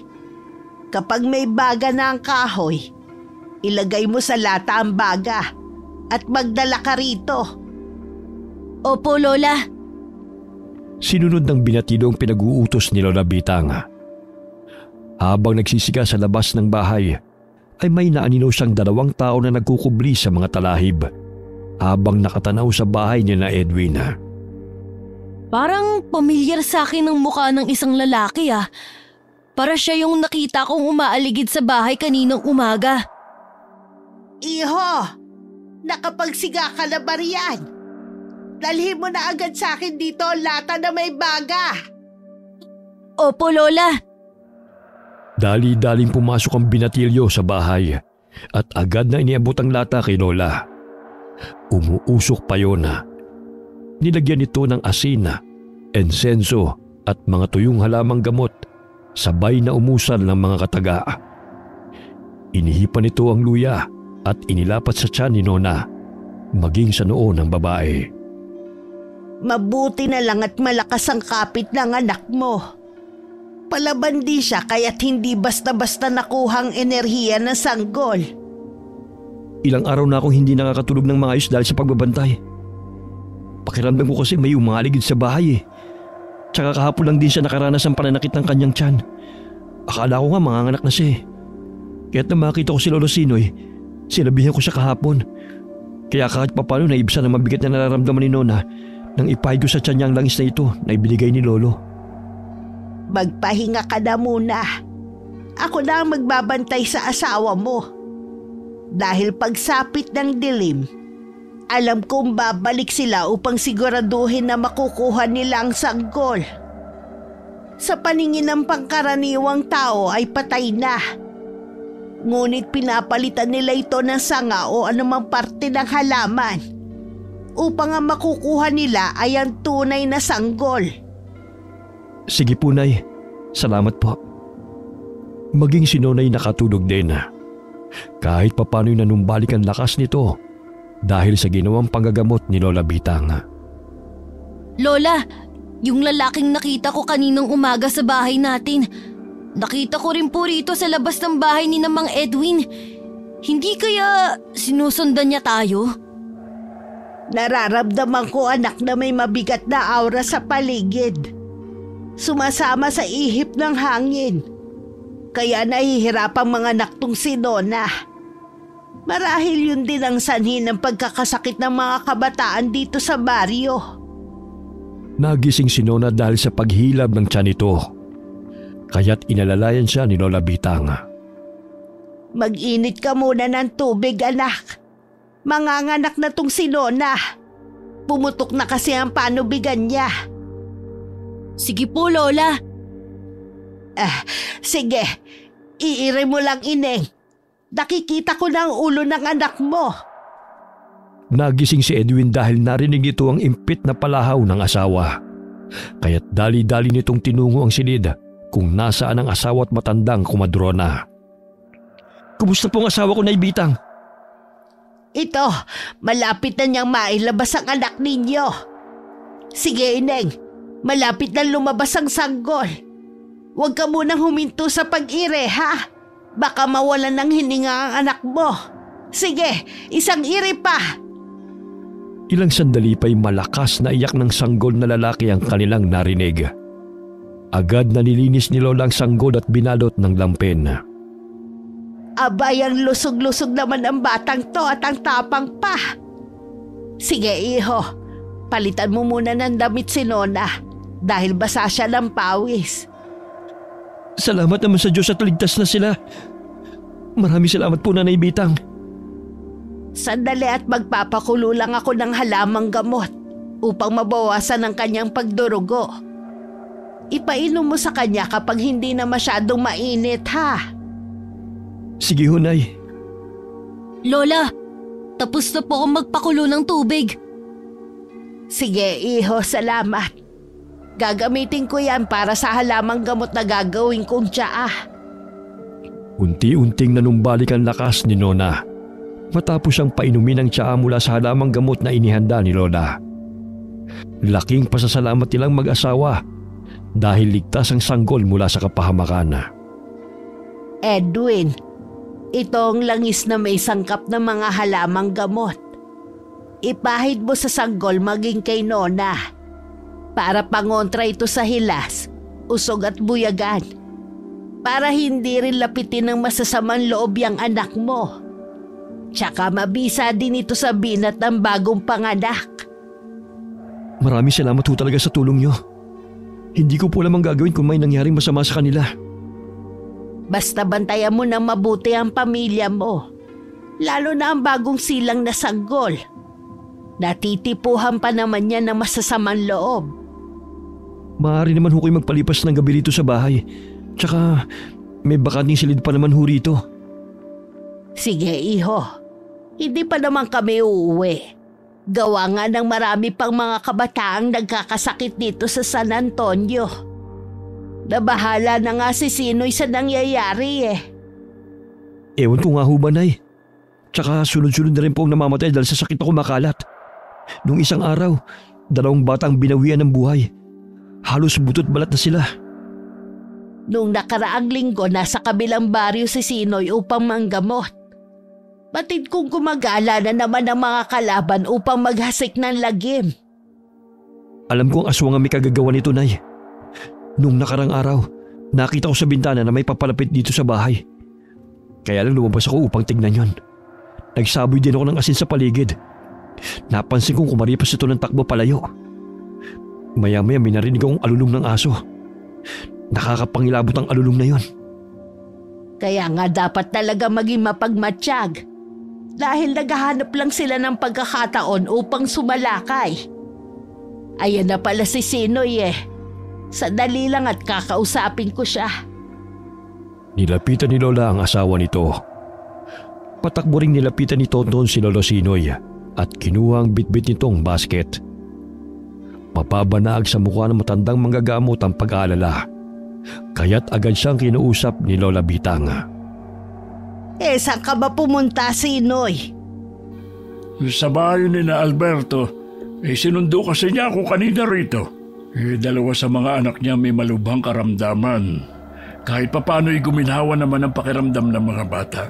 Kapag may baga na ang kahoy, ilagay mo sa lata ang baga at magdala ka rito. Opo, Lola. Sinunod ng binatido ang pinag-uutos ni Lola Bitang. Habang nagsisiga sa labas ng bahay, ay may naanino siyang 2 tao na nagkukubli sa mga talahib habang nakatanaw sa bahay ni na Edwin. Parang pamilyar sa akin ang mukha ng isang lalaki ah. Para siya yung nakita kong umaaligid sa bahay kaninang umaga. Iho, nakapagsiga ka na ba riyan? Dalhin mo na agad sa akin dito ang lata na may baga. Opo, Lola. Dali-daling pumasok ang binatilyo sa bahay at agad na iniabot ang lata kay Lola. Umuusok pa yun. Nilagyan ito ng asin, ensenso at mga tuyong halamang gamot, sabay na umusal ng mga kataga. Inihipan nito ang luya at inilapat sa tiyan ni Nona, maging sa noo ng babae. Mabuti na lang at malakas ang kapit ng anak mo. Palaban din siya kaya't hindi basta-basta nakuhang enerhiya ng sanggol. Ilang araw na akong hindi nakakatulog ng maayos dahil sa pagbabantay. Pakiramdam ko kasi may umaligid sa bahay eh. Tsaka kahapon lang din siya nakaranas ng pananakit ng kanyang tiyan. Akala ko nga manganganak na siya eh. Kaya't nang makita ko si Lolo Sinoy, sinabihan ko siya kahapon. Kaya kahit papano naibsan ang mabigat na nararamdaman ni Nona nang ipahid ko sa tiyan niya ang langis na ito na ibinigay ni Lolo. Magpahinga ka na muna. Ako na ang magbabantay sa asawa mo. Dahil pagsapit ng dilim, alam kong babalik sila upang siguraduhin na makukuha nila ang sanggol. Sa paningin ng pangkaraniwang tao ay patay na. Ngunit pinapalitan nila ito ng sanga o anumang parte ng halaman upang ang makukuha nila ay ang tunay na sanggol. Sige po, Nay. Salamat po. Maging si Nonay nakatulog din. Kahit papano'y nanumbalik ang lakas nito dahil sa ginawang panggagamot ni Lola Bitang. Lola, yung lalaking nakita ko kaninang umaga sa bahay natin, nakita ko rin po rito sa labas ng bahay ni Mang Edwin. Hindi kaya sinusundan niya tayo? Nararamdaman ko, anak, na may mabigat na aura sa paligid. Sumasama sa ihip ng hangin. Kaya nahihirapang mga anak tong si Nona. Marahil yun din ang sanhi ng pagkakasakit ng mga kabataan dito sa baryo. Nagising si Nona dahil sa paghilab ng tiyan nito. Kaya't inalalayan siya ni Lola Bitang. Mag-init ka muna ng tubig, anak. Manganganak na tong si Nona. Pumutok na kasi ang panubigan niya. Sige po, Lola. Sige, iire mo lang, Ineng. Nakikita ko na ang ulo ng anak mo. Nagising si Edwin dahil narinig ito ang impit na palahaw ng asawa. Kaya't dali-dali nitong tinungo ang silid kung nasaan ang asawa at matandang kumadrona. Kumusta pong asawa ko, Nay Bitang? Ito, malapit na niyang mailabas ang anak ninyo. Sige, Ineng. Malapit na lumabas ang sanggol. Huwag ka munang huminto sa pag-ire, ha? Baka mawalan ng hininga ang anak mo. Sige, isang ire pa. Ilang sandali pa'y malakas na iyak ng sanggol na lalaki ang kanilang narinig. Agad na nilinis ni Lola ang sanggol at binalot ng lampin. Abay, ang lusog-lusog naman ang batang to at ang tapang pa. Sige, iho. Palitan mo muna ng damit si Nona dahil basa siya ng pawis. Salamat naman sa Diyos at ligtas na sila. Maraming salamat po, Nanay Bitang. Sandali at magpapakulo lang ako ng halamang gamot upang mabawasan ang kanyang pagdurugo. Ipainom mo sa kanya kapag hindi na masyadong mainit, ha? Sige ho, Nay. Lola, tapos na po akong magpakulo ng tubig. Sige, iho, salamat. Gagamitin ko yan para sa halamang gamot na gagawin kong tsaa. Unti-unting nanumbalik ang lakas ni Nona matapos siyang painumin ng tsaa mula sa halamang gamot na inihanda ni Lola. Laking pasasalamat nilang mag-asawa dahil ligtas ang sanggol mula sa kapahamakan. Edwin, ito ang langis na may sangkap ng mga halamang gamot. Ipahid mo sa sanggol maging kay Nona para pangontra ito sa hilas, usog at buyagan. Para hindi rin lapitin ng masasamang loob yung anak mo. Tsaka mabisa din ito sa binat ng bagong panganak. Maraming salamat ho talaga sa tulong niyo. Hindi ko po alam ang gagawin kung may nangyaring masama sa kanila. Basta bantayan mo ng mabuti ang pamilya mo. Lalo na ang bagong silang na sanggol. Natitipuhan pa naman niya ng masasamang loob. Maaari naman ho kayo magpalipas ng gabi rito sa bahay. Tsaka may bakanting silid pa naman ho rito. Sige, iho. Hindi pa naman kami uuwi. Gawa nga ng marami pang mga kabataang nagkakasakit dito sa San Antonio. Nabahala na nga si Sinoy sa nangyayari eh. Ewan ko nga ho ba, Nay. Tsaka sunod-sunod na rin po ang namamatay dahil sa sakit na kumakalat. Nung isang araw, 2 batang binawian ng buhay. Halos butot balat na sila. Nung nakaraang linggo, nasa kabilang baryo si Sinoy upang manggamot. Batid kong gumagala na naman ang mga kalaban upang maghasik ng lagim. Alam ko ang aswang ang may kagagawa nito, Nay. Nung nakarang araw, nakita ko sa bintana na may papalapit dito sa bahay. Kaya lang lumabas ako upang tignan yon. Nagsaboy din ako ng asin sa paligid. Napansin kong kumaripas ito ng takbo palayo. Maya-maya may narinig akong alulong ng aso. Nakakapangilabot ang alulong na yon. Kaya nga dapat talaga maging mapagmatsyag. Dahil naghahanap lang sila ng pagkakataon upang sumalakay. Ayan na pala si Sinoy eh. Sandali lang at kakausapin ko siya. Nilapitan ni Lola ang asawa nito. Patakbo ring nilapitan ni Tonton si Lolo Sinoy at kinuha ang bitbit nitong basket. Mapabanaag sa mukha ng matandang manggagamot ang pag-aalala. Kaya't agad siyang kinuusap ni Lola Bitang. Saan ka ba pumunta, Sinoy? Sa bahay ni na Alberto, sinundo kasi niya ako kanina rito. 2 sa mga anak niya may malubhang karamdaman. Kahit papano'y guminhawa naman ang pakiramdam ng mga bata.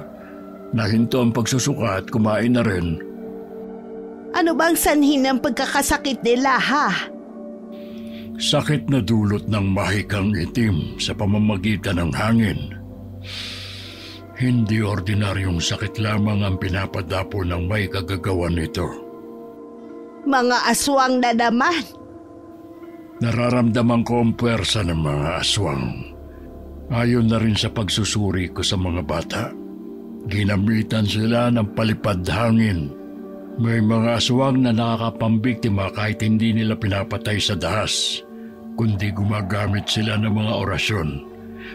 Nahinto ang pagsusuka at kumain na rin. Ano bang sanhin ng pagkakasakit nila, ha? Sakit na dulot ng mahikang itim sa pamamagitan ng hangin. Hindi ordinaryong sakit lamang ang pinapadapo ng may kagagawan nito. Mga aswang na naman. Nararamdaman ko ang puwersa ng mga aswang. Ayon na rin sa pagsusuri ko sa mga bata. Ginamitan sila ng palipad hangin. May mga aswang na nakakapambiktima kahit hindi nila pinapatay sa dahas, kundi gumagamit sila ng mga orasyon,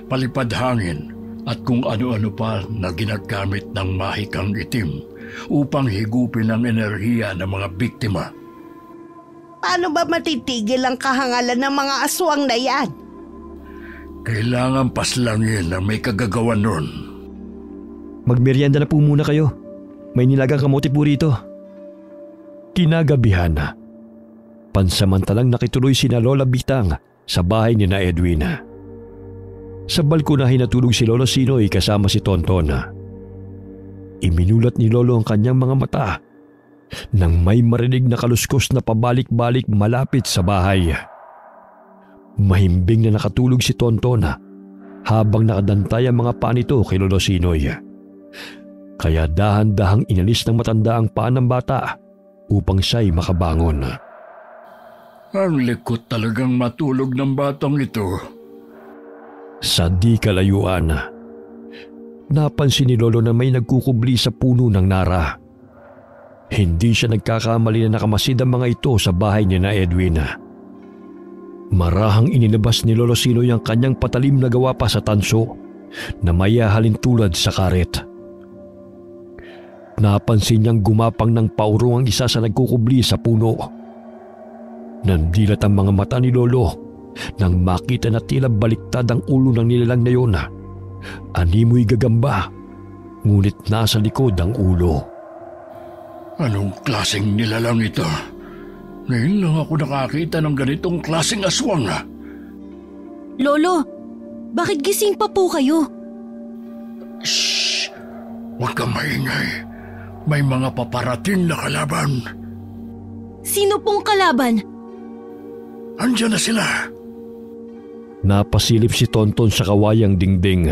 palipad hangin at kung ano-ano pa na ginagamit ng mahikang itim upang higupin ang enerhiya ng mga biktima. Paano ba matitigil ang kahangalan ng mga aswang na yan? Kailangan paslangin na may kagagawan nun. Magmerienda na po muna kayo. May nilagang kamote po rito. Kinagabihan na. Pansamantalang nakituloy sina Lola Bitang sa bahay ni na Edwin. Sa balkonahin natulog si Lolo Sinoy kasama si Tonton. Iminulat ni Lolo ang kanyang mga mata nang may marinig na kaluskos na pabalik-balik malapit sa bahay. Mahimbing na nakatulog si Tonton habang nakadantay ang mga paa nito kay Lolo Sinoy. Kaya dahan-dahang inalis ng matanda ang paa ng bata upang siya'y makabangon. Ang likot talagang matulog ng batang ito. Sa di kalayuan, napansin ni Lolo na may nagkukubli sa puno ng nara. Hindi siya nagkakamali na nakamasid ang mga ito sa bahay ni na Edwin. Marahang inilabas ni Lolo Sinoy ang kanyang patalim na gawa pa sa tanso na mayahalin tulad sa karet. Napansin niyang gumapang ng paurong ang isa sa nagkukubli sa puno. Nandilat ang mga mata ni Lolo nang makita na tila baliktad ang ulo ng nilalang na yun. Animoy gagamba, ngunit nasa likod ang ulo. Anong klaseng nilalang ito? Ngayon lang ako nakakita ng ganitong klaseng aswang. Lolo, bakit gising pa po kayo? Shh! Huwag kang maingay. May mga paparating na kalaban. Sino pong kalaban? Andiyan na sila. Napasilip si Tonton sa kawayang dingding.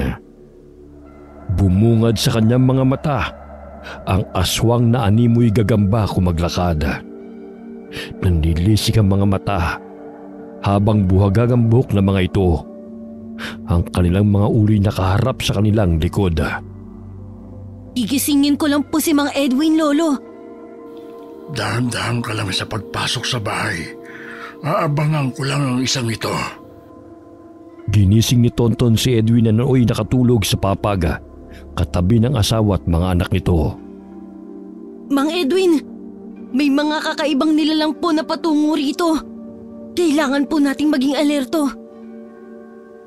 Bumungad sa kanyang mga mata ang aswang na animoy gagamba kumaglakad. Nanlilisik ang mga mata habang buhagag ang buhok ng mga ito. Ang kanilang mga ulo'y nakaharap sa kanilang likod. Gigisingin ko lang po si Mang Edwin, Lolo. Dahan-dahan ka lang sa pagpasok sa bahay. Aabangan ko lang ang isang ito. Ginising ni Tonton si Edwin na nooy nakatulog sa papag, katabi ng asawa at mga anak nito. Mang Edwin, may mga kakaibang nilalang po na patungo rito. Kailangan po nating maging alerto.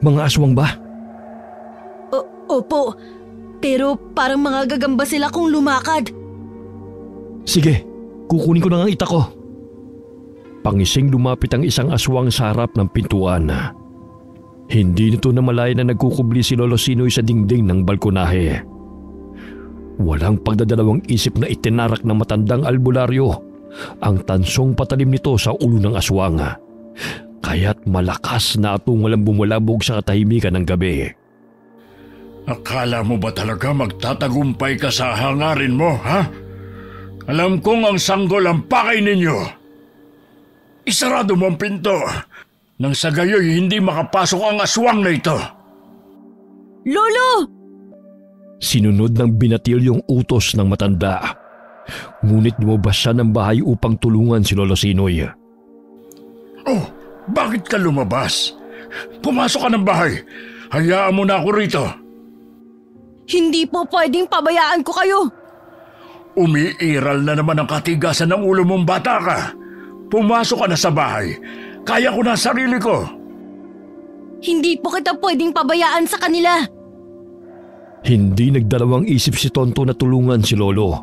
Mga aswang ba? Opo, pero parang mga gagamba sila kung lumakad. Sige, kukunin ko na ang itak ko. Pangising lumapit ang isang aswang sa harap ng pintuan. Hindi nito namalayan na nagkukubli si Lolo Sinoy sa dingding ng balkonahe. Walang pagdadalawang isip na itinarak ng matandang albularyo ang tansong patalim nito sa ulo ng aswang. Kaya't malakas na atungalang bumulabog sa katahimikan ng gabi. Akala mo ba talaga magtatagumpay ka sa hangarin mo, ha? Alam kong ang sanggol ang pakay ninyo. Isarado mo ang pinto nang sa gayoy hindi makapasok ang aswang na ito. Lolo! Sinunod ng binatilyong utos ng matanda. Ngunit lumabas siya ng bahay upang tulungan si Lolo Sinoy. Oh, bakit ka lumabas? Pumasok ka ng bahay. Hayaan mo na ako rito. Hindi po pwedeng pabayaan ko kayo. Umiiral na naman ang katigasan ng ulo mong bata ka. Pumasok ka na sa bahay. Kaya ko na sarili ko. Hindi po kita pwedeng pabayaan sa kanila. Hindi nagdalawang isip si Tonto na tulungan si Lolo.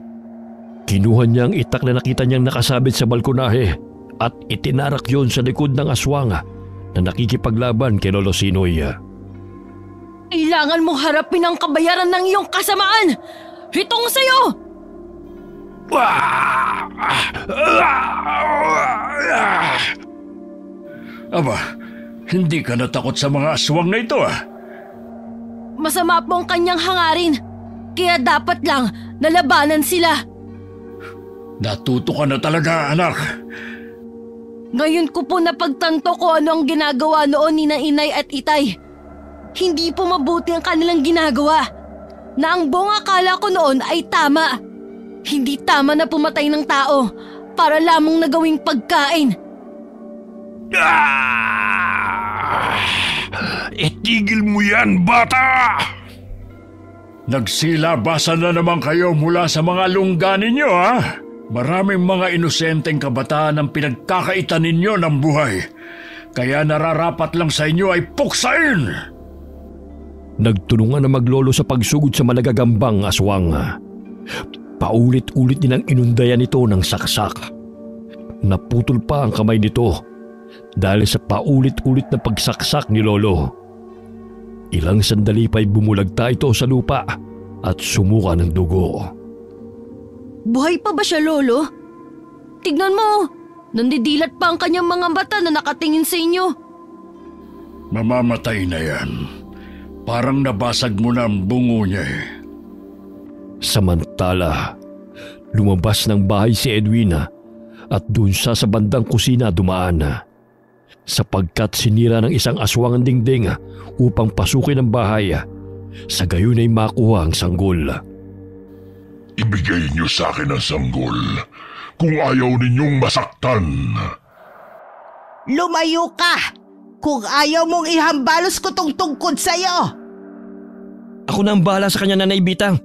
Kinuha niya ang itak na nakita niyang nakasabit sa balkonahe at itinarak yon sa likod ng aswang na nakikipaglaban kay Lolo Sinoy. Kailangan mong harapin ang kabayaran ng iyong kasamaan. Hitong sa'yo! Aba, hindi ka natakot sa mga aswang na ito, ah? Masama po ang kanyang hangarin. Kaya dapat lang nalabanan sila. Natuto ka na talaga, anak. Ngayon ko po napagtanto ko ano ang ginagawa noon ni na inay at itay. Hindi po mabuti ang kanilang ginagawa. Na ang buong akala ko noon ay tama. Hindi tama na pumatay ng tao para lamang na gawing pagkain. Itigil mo yan, bata! Nagsilabasan na naman kayo mula sa mga lungga ninyo, ha? Maraming mga inosenteng kabataan ang pinagkakaitan ninyo ng buhay. Kaya nararapat lang sa inyo ay puksain! Nagtulungan na maglolo sa pagsugod sa malagagambang aswang. Paulit-ulit nilang inundayan ito ng saksak. Naputol pa ang kamay nito dahil sa paulit-ulit na pagsaksak ni Lolo. Ilang sandali pa'y bumulagta ito sa lupa at sumuka ng dugo. Buhay pa ba siya, Lolo? Tignan mo, nandidilat pa ang kanyang mga mata na nakatingin sa inyo. Mamamatay na yan. Parang nabasag mo na ang bungo niya eh. Samantala, lumabas ng bahay si Edwina at doon siya sa bandang kusina dumaan. sapagkat sinira ng isang aswang ang dingding upang pasukin ang bahay. Sa gayon ay makuha ang sanggol. Ibigay niyo sa akin ang sanggol kung ayaw ninyong masaktan. Lumayo ka! Kung ayaw mong ihambalos ko tong tungkod sa'yo! Ako na ang bahala sa kanya, Nanay Bitang.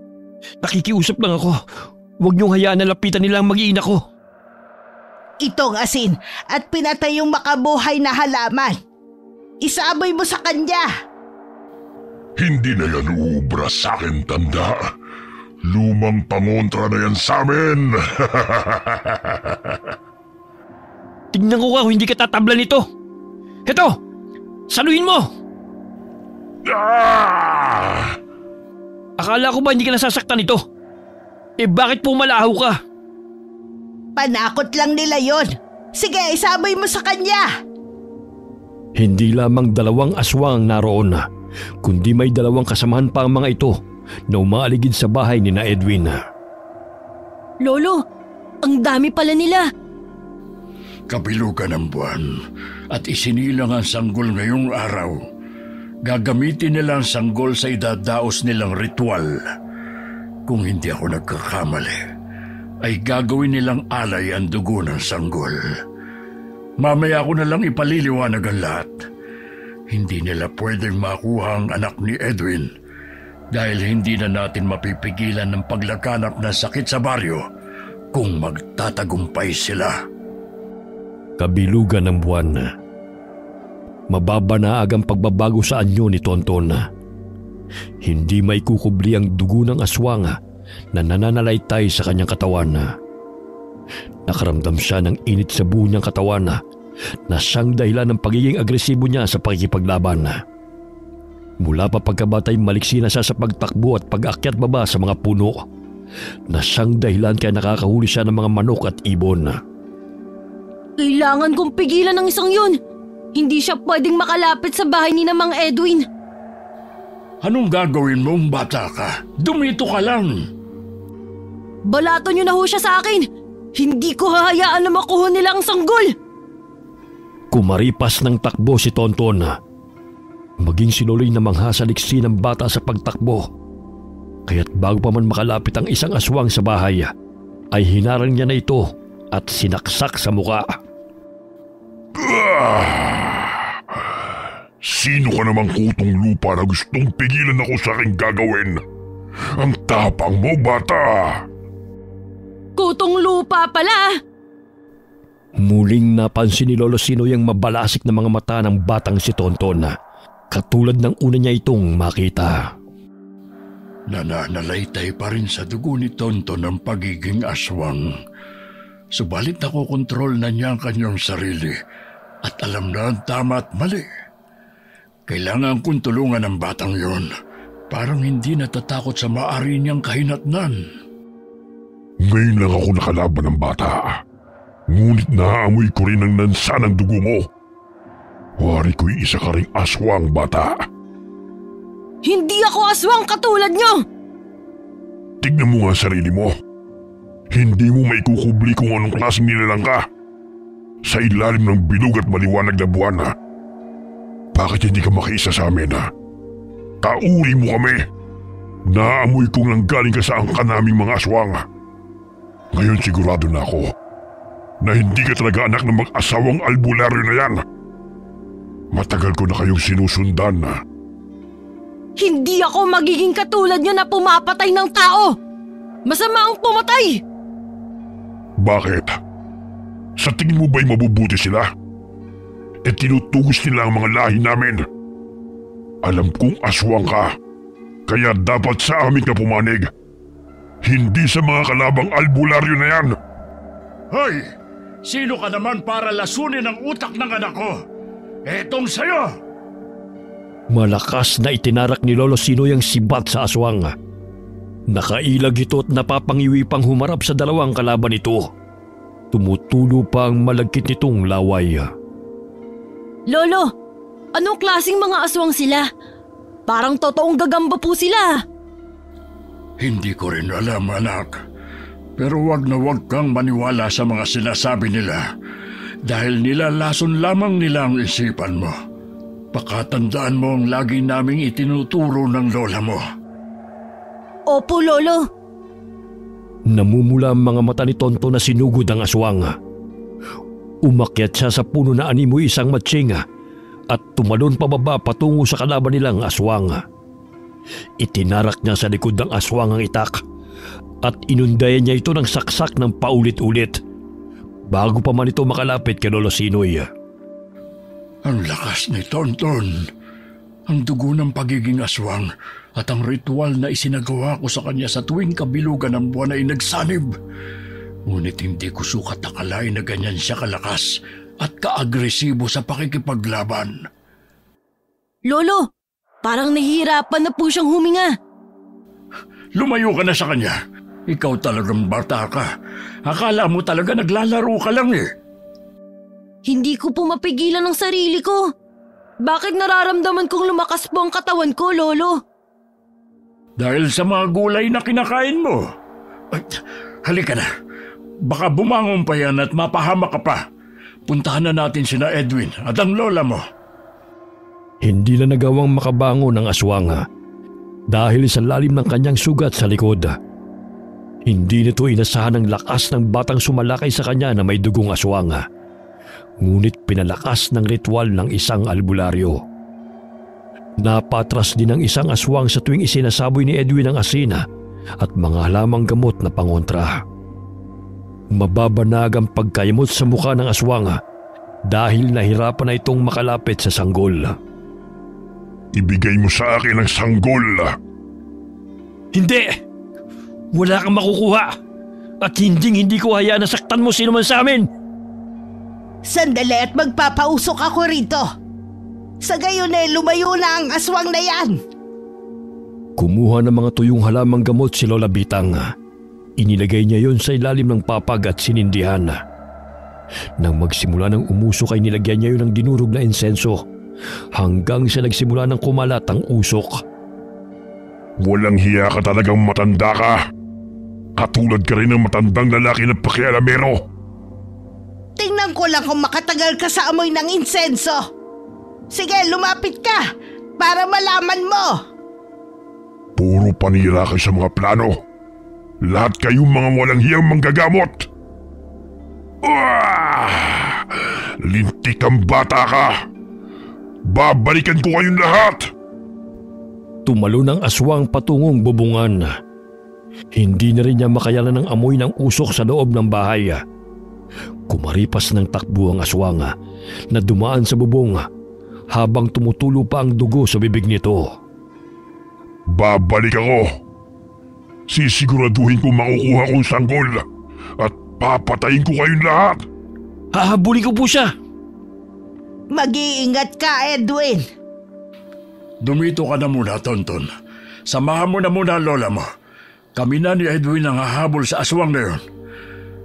Nakikiusap lang ako. Huwag niyong hayaan na lapitan nila ang mag-iina ko. Itong asin at pinatay yung makabuhay na halaman. Isaboy mo sa kanya! Hindi na yan uubra sa akin, tanda. Lumang pangontra na yan sa amin. Tingnan ko kung hindi ka tatablan nito. Heto! Saluhin mo! Ah! Akala ko ba hindi ka nasasaktan nito? Bakit pumalaho ka? Panakot lang nila yon. Sige, isaboy mo sa kanya! Hindi lamang 2 aswang ang naroon, kundi may 2 kasamahan pa ang mga ito na umaaligid sa bahay ni na Edwin. Lolo, ang dami pala nila. Kabilugan ng buwan at isinilang ang sanggol ngayong araw. Gagamitin nila ang sanggol sa idadaos nilang ritual. Kung hindi ako nagkakamali, ay gagawin nilang alay ang dugo ng sanggol. Mamaya ko na lang ipaliliwanag ang lahat. Hindi nila pwedeng makuha ang anak ni Edwin dahil hindi na natin mapipigilan ng paglaganap ng sakit sa baryo kung magtatagumpay sila. Kabilugan ng buwan. Mababanaag ang pagbabago sa anyo ni Tonton. Hindi may kukubli ang dugo ng aswang na nananalaytay sa kanyang katawan. Nakaramdam siya ng init sa buo niyang katawan na siyang dahilan ng pagiging agresibo niya sa pakikipaglaban. Mula pa pagkabatay maliksi na siya sa pagtakbo at pag-akyat baba sa mga puno na siyang dahilan kaya nakakahuli siya ng mga manok at ibon. Kailangan kong pigilan ng isang yun. Hindi siya pwedeng makalapit sa bahay ni Mang Edwin. Anong gagawin mong bata ka? Dumito ka lang. Balato niyo na ho siya sa akin. Hindi ko hahayaan na makuha nila ang sanggol. Kumaripas ng takbo si Tonton. Maging sinuloy na mangha sa liksi ng bata sa pagtakbo. Kaya't bago pa man makalapit ang isang aswang sa bahay, ay hinarang niya na ito at sinaksak sa muka. Sino ka namang kutong lupa na gustong pigilan ako sa aking gagawin? Ang tapang mo, bata! Kutong lupa pala! Muling napansin ni Lolo Sinoy ang mabalasik na mga mata ng batang si Tonton, katulad ng una niya itong makita. Nananalaytay pa rin sa dugo ni Tonton ang pagiging aswang. Subalit nakokontrol na niya ang kanyang sarili at alam na ang tama at mali. Kailangan kong tulungan ang batang yon. Parang hindi natatakot sa maaari niyang kahinatnan. Ngayon lang ako nakalaban ng bata. Ngunit naaamoy ko rin ang nansa ng dugo mo. Wari ko'y isa ka ring aswang, bata. Hindi ako aswang katulad niyo! Tignan mo nga ang sarili mo. Hindi mo maikukubli kung anong klaseng nilalang ka. Sa ilalim ng bilog at maliwanag na buwan, ha? Bakit hindi ka makiisa sa amin, ha? Kauri mo kami. Naamoy kong nanggaling ka sa angka naming mga aswang. Ngayon sigurado na ako na hindi ka talaga anak ng mag-asawang albularyo na yan. Matagal ko na kayong sinusundan, ha? Hindi ako magiging katulad niyo na pumapatay ng tao! Masama ang pumatay! Bakit? Sa tingin mo ba'y mabubuti sila? Tinutugos nila ang mga lahi namin. Alam kong aswang ka, kaya dapat sa amin ka pumanig. Hindi sa mga kalabang albularyo na yan. Hoy! Sino ka naman para lasunin ang utak ng anak ko? Etong sayo! Malakas na itinarak ni Lolo Sinoy ang sibat sa aswang. Nakailag ito at napapangiwi pang humarap sa dalawang kalaban nito. Tumutulo pa ang malagkit nitong laway. Lolo, anong klaseng mga aswang sila? Parang totoong gagamba po sila. Hindi ko rin alam, anak. Pero wag na wag kang maniwala sa mga sinasabi nila. dahil nilalason lamang nila ang isipan mo. Pakatandaan mo ang lagi naming itinuturo ng lola mo. Opo, Lolo. Namumula ang mga mata ni Tonton na sinugod ang aswang. Umakyat siya sa puno na animoy isang matsinga at tumalon pababa patungo sa kalaban nilang aswang. Itinarak niya sa likod ng aswang ang itak at inundayan niya ito ng saksak ng paulit-ulit bago pa man ito makalapit kay Lolo Sinoy. Ang lakas ni Tonton, ang dugo ng pagiging aswang at ang ritual na isinagawa ko sa kanya sa tuwing kabilugan ng buwan ay nagsanib. Ngunit hindi ko sukat akalain na ganyan siya kalakas at kaagresibo sa pakikipaglaban. Lolo, parang nahihirapan na po siyang huminga. Lumayo ka na sa kanya. Ikaw talagang bata ka. Akala mo talaga naglalaro ka lang eh. Hindi ko po mapigilan ang sarili ko. Bakit nararamdaman kong lumakas po ang katawan ko, Lolo? Dahil sa mga gulay na kinakain mo. Ay, halika na. Baka bumangon pa yan at mapahama ka pa. Puntahan na natin sina Edwin at ang lola mo. Hindi na nagawang makabangon ang aswang dahil sa lalim ng kanyang sugat sa likod. Hindi nito inasahan ang lakas ng batang sumalakay sa kanya na may dugong aswang. Ngunit pinalakas ng ritual ng isang albularyo. Napatras din ang isang aswang sa tuwing isinasaboy ni Edwin ang asina at mga halamang gamot na pangontra. Mababanag ang pagkayamot sa mukha ng aswang dahil nahirapan na itong makalapit sa sanggol. Ibigay mo sa akin ang sanggol. Hindi! Wala kang makukuha at hindi ko hayaan na saktan mo sino man sa amin! Sandali at magpapausok ako rito. Sa gayon lumayo na ang aswang na yan. Kumuha ng mga tuyong halamang gamot si Lola Bitang. Inilagay niya yon sa ilalim ng papag at sinindihan. Nang magsimula ng umusok ay nilagyan niya yon ng dinurog na insenso hanggang sa nagsimula ng kumalat ang usok. Walang hiya ka talagang matanda ka. Katulad ka rin ng matandang lalaki na pakialamero. Tingnan ko lang kung makatagal ka sa amoy ng insenso. Sige, lumapit ka para malaman mo. Puro panira kayo sa mga plano. Lahat kayong mga walang hiyang manggagamot. Lintik kang bata ka. Babalikan ko kayong lahat. Tumalo ng aswang patungong bubungan. Hindi na rin niya makayanan ng amoy ng usok sa loob ng bahay. Kumaripas ng takbo ang aswang na dumaan sa bubong habang tumutulo pa ang dugo sa bibig nito. Babalik ako. Sisiguraduhin kong makukuha kong sanggol at papatayin ko kayong lahat. Hahabulin ko po siya. Mag-iingat ka, Edwin. Dumito ka na muna, Tonton. Samahan mo na muna ang lola mo. Kami na ni Edwin ang hahabol sa aswang na yun.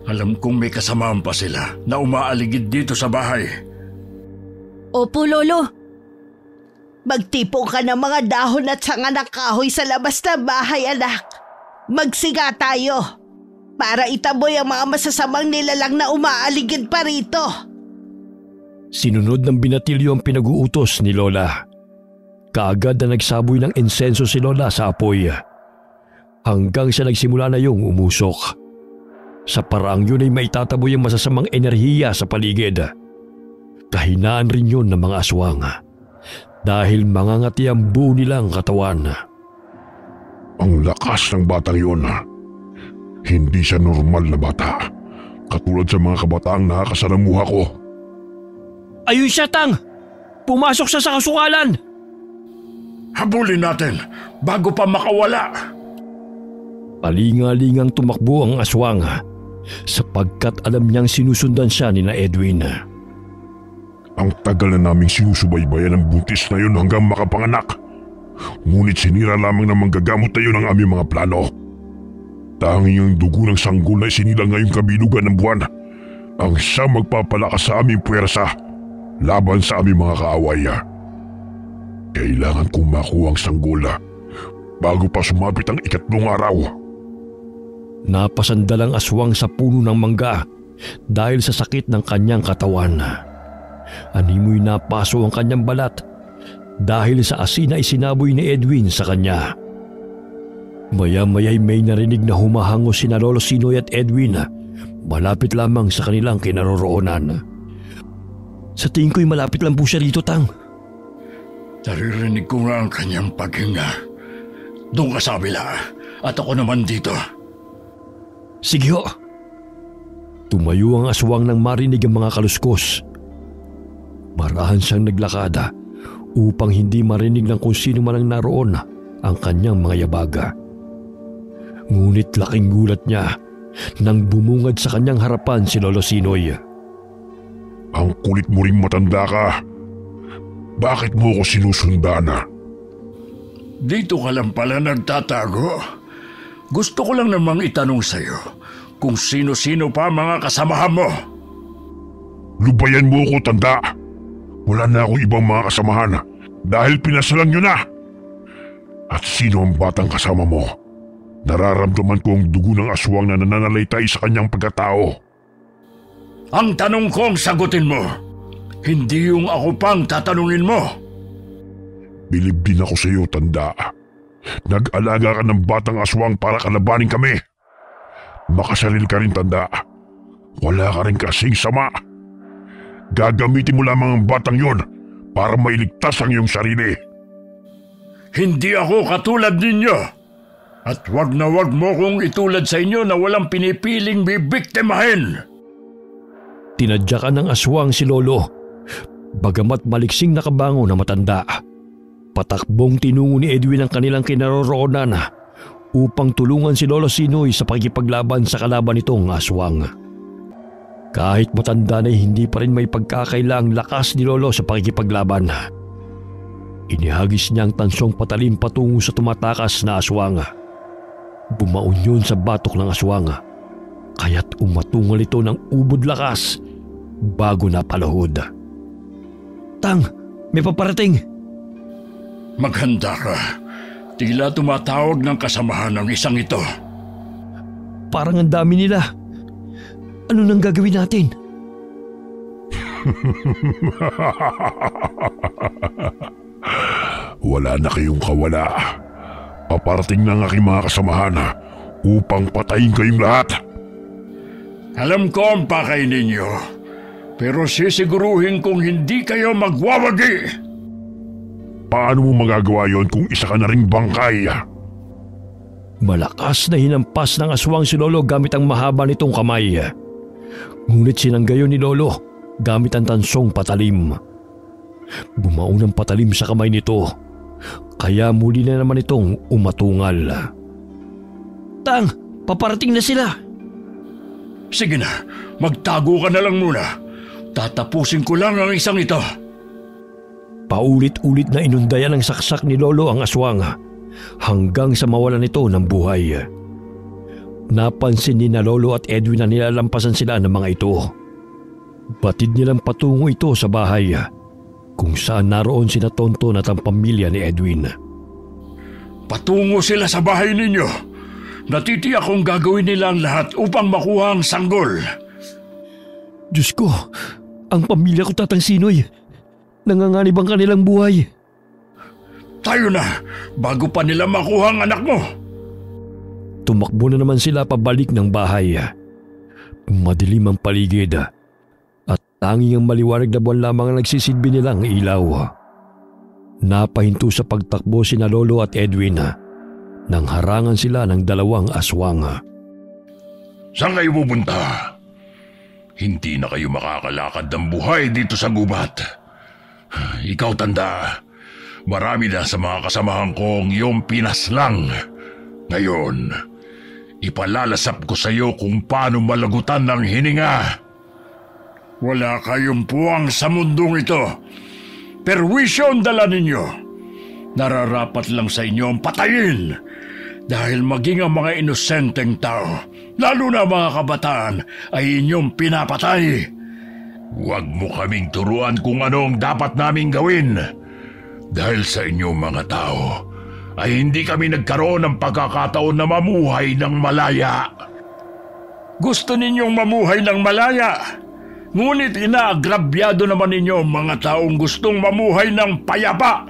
Alam kong may kasamahan pa sila na umaaligid dito sa bahay. Opo, Lolo. Magtipo ka ng mga dahon at sanga ng kahoy sa labas ng bahay, anak. Magsiga tayo para itaboy ang mga masasamang nilalang na umaaligid pa rito. Sinunod ng binatilyo ang pinag-uutos ni Lola. Kaagad na nagsaboy ng insenso si Lola sa apoy. Hanggang sa nagsimula na yung umusok. Sa paraang yun ay maitataboy ang masasamang enerhiya sa paligid. Kahinaan rin yun ng mga aswang dahil mangangati ang buo nilang katawan. Ang lakas ng batang yun. Hindi siya normal na bata. Katulad sa mga kabataang nakakasalamuha ko. Ayun siya, Tang! Pumasok siya sa kasukalan! Habulin natin bago pa makawala. Palingalingang tumakbo ang aswang sapagkat alam niyang sinusundan siya ni na Edwin. Ang tagal na naming sinusubaybayan ang buntis na yun hanggang makapanganak. Ngunit sinira lamang ng manggagamot na yun ang aming mga plano. Tanging ang dugo ng sanggol na isinilang ngayong kabilugan ng buwan ang siyang magpapalakas sa aming puwersa laban sa aming mga kaaway. Kailangan kong makuha ang sanggol bago pa sumapit ang ikatlong araw. Napasandalang aswang sa puno ng mangga dahil sa sakit ng kanyang katawan. Animoy napaso ang kanyang balat dahil sa asin na isinaboy ni Edwin sa kanya. Maya-maya'y may narinig na humahango sina Lolo Sinoy at Edwin malapit lamang sa kanilang kinaroroonan. Sa tingin ko'y malapit lang po siya rito, Tang. Naririnig ko nga ang kanyang paghinga. Doon ka sa kabila at ako naman dito. Sige ho. Tumayo ang aswang nang marinig ang mga kaluskos. Marahan siyang naglakada upang hindi marinig ng kung sino man ang naroon ang kanyang mga yabaga. Ngunit laking gulat niya nang bumungad sa kanyang harapan si Lolo Sinoy. Ang kulit mo rin, matanda ka. Bakit mo ko sinusundan? Dito ka lang pala nagtatago. Gusto ko lang namang itanong sa'yo kung sino-sino pa mga kasamahan mo. Lubayan mo ko, tanda. Wala na akong ibang mga kasamahan dahil pinasalan nyo na. At sino ang batang kasama mo? Nararamdaman ko ang dugo ng aswang na nananalaytay sa kanyang pagkatao. Ang tanong ko ang sagutin mo. Hindi yung ako pang tatanungin mo. Bilib din ako sa iyo, tanda. Nag-alaga ka ng batang aswang para kalabanin kami. Makasalil ka rin, tanda. Wala ka rin kasing sama. Gagamitin mo lamang ang batang yon para mailigtas ang iyong sarili. Hindi ako katulad ninyo. At wag na wag mo kong itulad sa inyo na walang pinipiling bibiktimahin. Tinadyakan ng aswang si Lolo. Bagamat maliksing nakabango na matanda, patakbong tinungo ni Edwin ang kanilang kinaroroonan upang tulungan si Lolo Sinoy sa pakikipaglaban sa kalaban nitong aswang. Kahit matanda na hindi pa rin may pagkakaila ang lakas ni Lolo sa pakikipaglaban. Inihagis niya ang tansong patalim patungo sa tumatakas na aswang. Bumaon yun sa batok ng aswang, kaya't umatungal ito ng ubod lakas bago napalahod. Tang, may paparating. Maghanda ka. Tila tumatawag ng kasamahan ng isang ito. Parang ang dami nila. Ano nang gagawin natin? Wala na kayong kawala. Paparating ng aking mga kasamahan upang patayin kayong lahat. Alam ko ang pakay ninyo, pero sisiguruhin kong hindi kayo magwawagi. Paano mo magagawa yon kung isa ka na ring bangkay? Malakas na hinampas ng aswang si Lolo gamit ang mahaba nitong kamay. Ngunit sinanggayon ni Lolo gamit ang tansong patalim. Bumaon ang patalim sa kamay nito, kaya muli na naman itong umatungal. Tang, paparating na sila. Sige na, magtago ka na lang muna. Tatapusin ko lang ang isang ito. Paulit-ulit na inundayan ng saksak ni Lolo ang aswang hanggang sa mawalan ito ng buhay. Napansin ni na Lolo at Edwin na nilalampasan sila ng mga ito. Batid nilang patungo ito sa bahay kung saan naroon sina Tonton at ang pamilya ni Edwin. Patungo sila sa bahay ninyo. Natitiyak kong gagawin nila ang lahat upang makuha ang sanggol. Diyos ko, ang pamilya ko, Tatang Sinoy. Nanganganib ang kanilang buhay. Tayo na, bago pa nila makuha ang anak mo. Tumakbo na naman sila pabalik ng bahay. Madilim ang paligid at tanging ang maliwanag na buwan lamang ang nagsisilbi nilang ilaw. Napahinto sa pagtakbo sina Lolo at Edwin nang harangan sila ng dalawang aswang. Saan kayo pupunta? Hindi na kayo makakalakad ng buhay dito sa gubat. Ikaw, tanda, marami na sa mga kasamahan kong iyong pinaslang. Ngayon, ipalalasap ko sa iyo kung paano malagutan ng hininga. Wala kayong puwang sa mundong ito. Perwisyo ang dala ninyo. Nararapat lang sa inyo ang patayin. Dahil maging ang mga inosenteng tao, lalo na mga kabataan, ay inyong pinapatay. Huwag mo kaming turuan kung ano ang dapat naming gawin. Dahil sa inyong mga tao, ay hindi kami nagkaroon ng pagkakataon na mamuhay ng malaya. Gusto ninyong mamuhay ng malaya. Ngunit inaagrabyado naman ninyo ang mga taong gustong mamuhay ng payapa.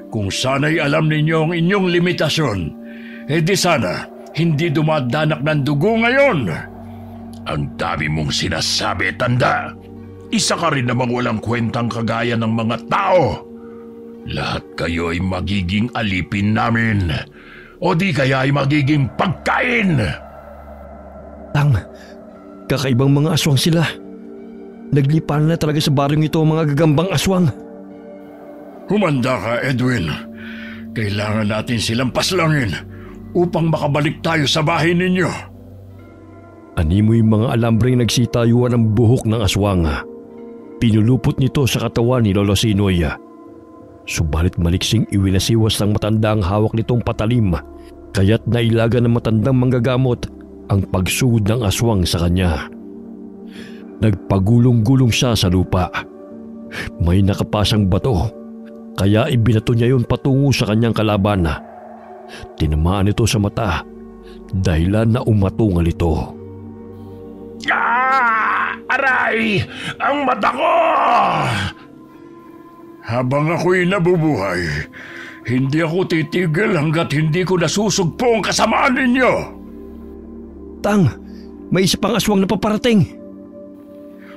Kung sana'y alam ninyo ang inyong limitasyon, di sana hindi dumadanak ng dugo ngayon. Ang dami mong sinasabi, tanda. Isa ka rin namang walang kwentang kagaya ng mga tao. Lahat kayo ay magiging alipin namin. O di kaya ay magiging pagkain. Tang, kakaibang mga aswang sila. Nagliparan na talaga sa baryong ito ang mga gagambang aswang. Humanda ka, Edwin. Kailangan natin silang paslangin upang makabalik tayo sa bahay ninyo. Animoy mga alambreng nagsitayuan ng buhok ng aswang. Pinulupot nito sa katawan ni Lolo Sinoy. Subalit maliksing iwinasiwas ng matanda ang hawak nitong patalim, kaya't nailaga ng matandang manggagamot ang pagsugod ng aswang sa kanya. Nagpagulong-gulong siya sa lupa. May nakapasang bato, kaya ibinato niya yun patungo sa kanyang kalaban. Tinamaan ito sa mata, dahilan na umatungal ito. Aray! Ang mata ko! Habang ako'y nabubuhay, hindi ako titigil hanggat hindi ko nasusugpo ang kasamaan ninyo. Tang, may isa pang aswang na paparating.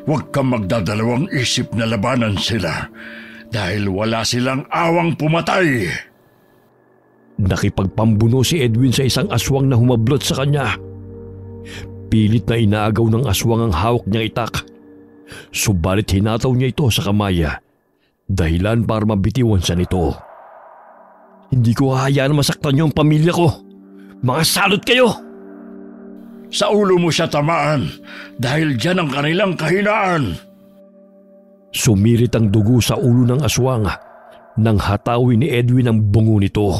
Huwag kang magdadalawang isip na labanan sila dahil wala silang awang pumatay. Nakipagpambuno si Edwin sa isang aswang na humablot sa kanya. Pilit na inaagaw ng aswang ang hawak niyang itak. Subalit hinataw niya ito sa kamay, dahilan para mabitiwan siya nito. Hindi ko hahayaan masaktan niyo ang pamilya ko. Mga salot kayo! Sa ulo mo siya tamaan dahil dyan ang kanilang kahinaan. Sumirit ang dugo sa ulo ng aswang nang hatawin ni Edwin ang bungo nito.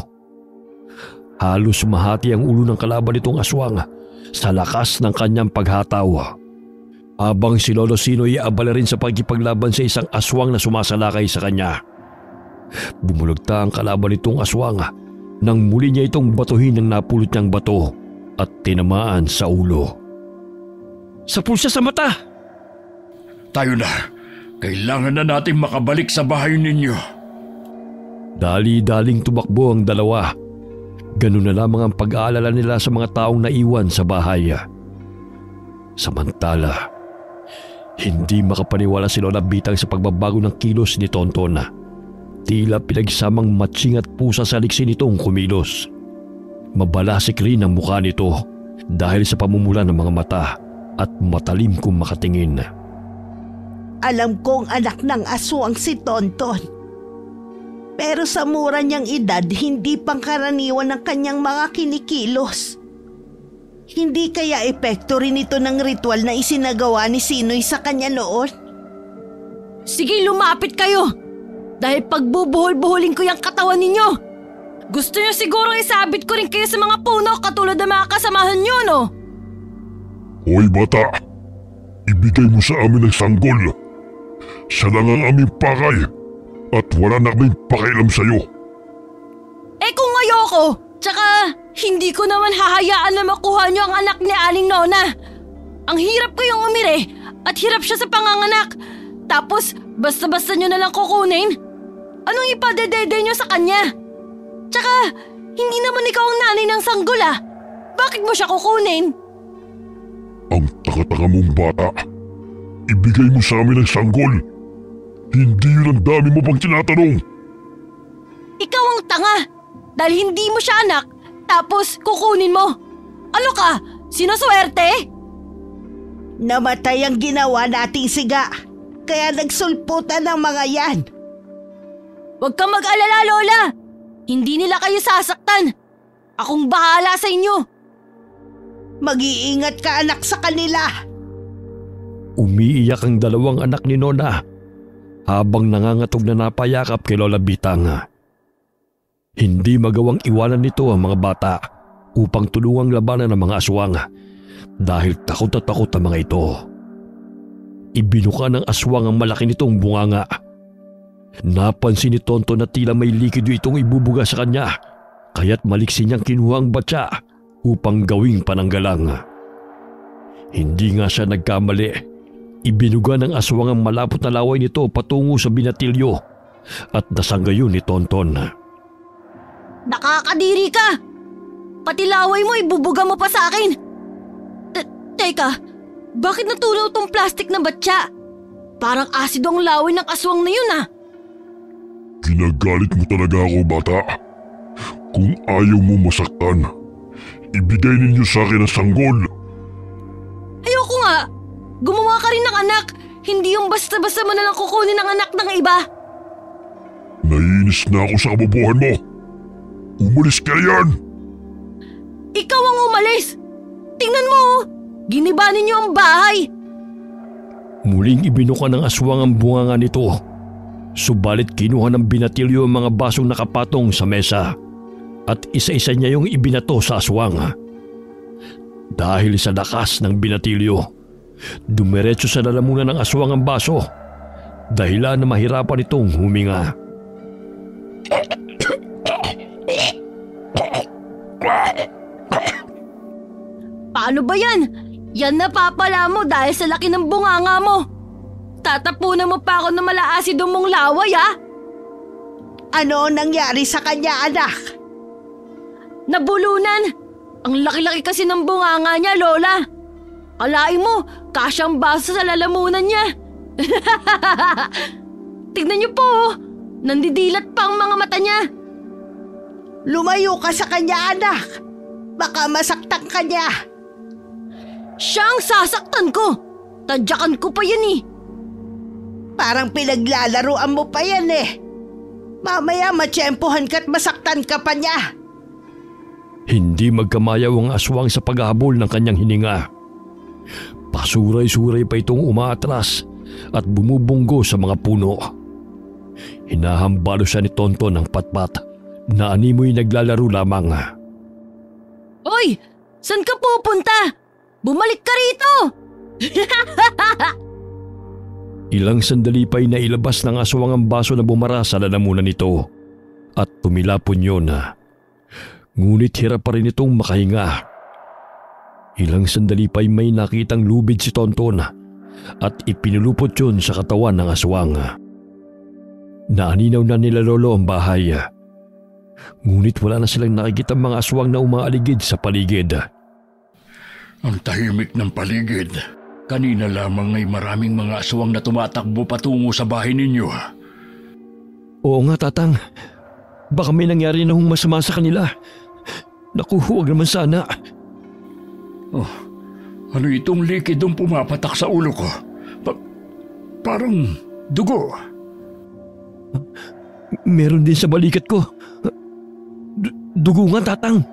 Halos mahati ang ulo ng kalaban nitong aswang sa lakas ng kanyang paghataw. Habang si Lolo Sinoy abala rin sa pagkipaglaban sa isang aswang na sumasalakay sa kanya. Bumulagta ang kalaban nitong aswang nang muli niya itong batuhin ng napulot niyang bato at tinamaan sa ulo. Sapul siya sa mata! Tayo na. Kailangan na natin makabalik sa bahay ninyo. Dali-daling tumakbo ang dalawa. Ganun na lamang ang pag-aalala nila sa mga taong naiwan sa bahay. Samantala, hindi makapaniwala si Lola Bitang sa pagbabago ng kilos ni Tonton. Tila pinagsamang matsing at pusa sa liksi nitong kumilos. Mabalasik rin ang mukha nito dahil sa pamumula ng mga mata at matalim kung makatingin. Alam kong anak ng aswang si Tonton. Pero sa mura niyang edad, hindi pangkaraniwan ng kanyang mga kinikilos. Hindi kaya epekto rin ito ng ritual na isinagawa ni Sinoy sa kanya noon? Sige, lumapit kayo! Dahil pagbubuhol-buholin ko yung katawan ninyo! Gusto niyo siguro isabit ko rin kayo sa mga puno katulad ng mga kasamahan niyo, no? Hoy bata, ibigay mo sa amin ang sanggol. Siya lang ang aming pakay at wala na kaming pakialam sa'yo. Eh kung ayoko, tsaka hindi ko naman hahayaan na makuha niyo ang anak ni Aling Nona. Ang hirap ko yung umire at hirap siya sa panganganak. Tapos basta-basta niyo na lang kukunin? Anong ipadedede niyo sa kanya? Tsaka hindi naman ikaw ang nanay ng sanggol ah. Bakit mo siya kukunin? Ang taka-taka mong bata. Ibigay mo sa amin ang sanggol. Hindi yun ang dami mo pang tinatanong. Ikaw ang tanga. Dahil hindi mo siya anak, tapos kukunin mo. Ano ka? Sinuswerte? Namatay ang ginawa nating siga. Kaya nagsulputan ng mga yan. Huwag kang mag-alala, Lola. Hindi nila kayo sasaktan. Akong bahala sa inyo. Mag-iingat ka anak sa kanila. Umiiyak ang dalawang anak ni Nona habang nangangatog na napayakap kay Lola Bitang. Hindi magawang iwanan nito ang mga bata upang tulungang labanan ng mga aswang dahil takot na takot ang mga ito. Ibinuka ng aswang ang malaki nitong bunganga. Napansin ni Tonton na tila may likido itong ibubuga sa kanya, kaya't maliksi niyang kinuha ang batya upang gawing pananggalang. Hindi nga siya nagkamali. Ibinuga ng aswang ang malapot na laway nito patungo sa binatilyo at nasanggayon ni Tonton. Nakakadiri ka! Pati laway mo ibubuga mo pa sa akin! Teka, bakit natunaw tong plastic na batya? Parang asido ang laway ng aswang na yun ah! Ginagalit mo talaga ako, bata. Kung ayaw mo masaktan, ibigay ninyo sa akin ang sanggol. Ayoko nga! Gumawa ka rin ng anak! Hindi yung basta-basta mo nalang kukunin ang anak ng iba! Naiinis na ako sa kabubuhan mo. Umalis ka yan! Ikaw ang umalis! Tingnan mo! Giniba ninyo ang bahay! Muling ibinuka ng aswang ang bunganga nito. Subalit kinuha ng binatilyo ang mga basong nakapatong sa mesa at isa-isa niya yung ibinato sa aswang. Dahil sa lakas ng binatilyo, dumiretso sa lalamunan ng aswang ang baso, dahilan na mahirapan itong huminga. Paano ba yan? Yan napapala mo dahil sa laki ng bunganga mo. Tatapunan mo pa ako ng malaasido mong laway ah! Ano ang nangyari sa kanya, anak? Nabulunan! Ang laki-laki kasi ng bunganga niya, Lola. Kalain mo, kasyang baso sa lalamunan niya. Tignan niyo po, oh. Nandidilat pa ang mga mata niya. Lumayo ka sa kanya, anak. Baka masaktan ka niya. Siya ang sasaktan ko. Tadyakan ko pa yan eh. Parang pinaglalaruan mo pa yan eh. Mamaya matsyempohan ka't masaktan ka pa niya. Hindi magkamayaw ang aswang sa paghahabol ng kanyang hininga. Pasuray-suray pa itong umaatras at bumubunggo sa mga puno. Hinahambalo siya ni Tonton ng patpat na animoy naglalaro lamang. Hoy! Saan ka pupunta? Bumalik ka rito! Ilang sandali pa'y nailabas ng aswang ang baso na bumara sa lalamunan nito at tumilapon yun. Ngunit hirap pa rin itong makahinga. Ilang sandali pa'y may nakitang lubid si Tonton at ipinulupot yun sa katawan ng aswang. Naaninaw na nila Lolo ang bahay. Ngunit wala na silang nakikita mga aswang na umaaligid sa paligid. Ang tahimik ng paligid. Kanina lamang ay maraming mga aswang na tumatakbo patungo sa bahay ninyo. Oo nga, Tatang. Baka may nangyari na hong masama sa kanila. Naku, huwag naman sana. Oh, ano itong likidong pumapatak sa ulo ko? Parang dugo. Meron din sa balikat ko. Dugo nga, Tatang.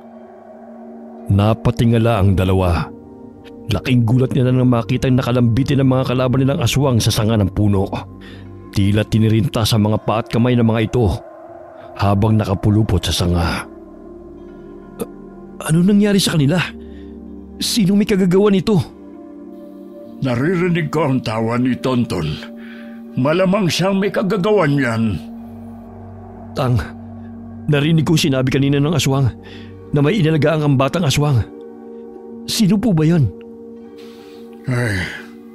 Napatingala ang dalawa. Laking gulat nila nang makitang nakalambitin ng mga kalaban nilang aswang sa sanga ng puno. Tila tinirinta sa mga paa at kamay ng mga ito habang nakapulupot sa sanga. Ano nangyari sa kanila? Sino may kagagawa nito? Naririnig ko ang tawa ni Tonton. Malamang siyang may kagagawan yan. Tang, narinig kong sinabi kanina ng aswang na may inalagaan ang batang aswang. Sino po ba yan? Ay,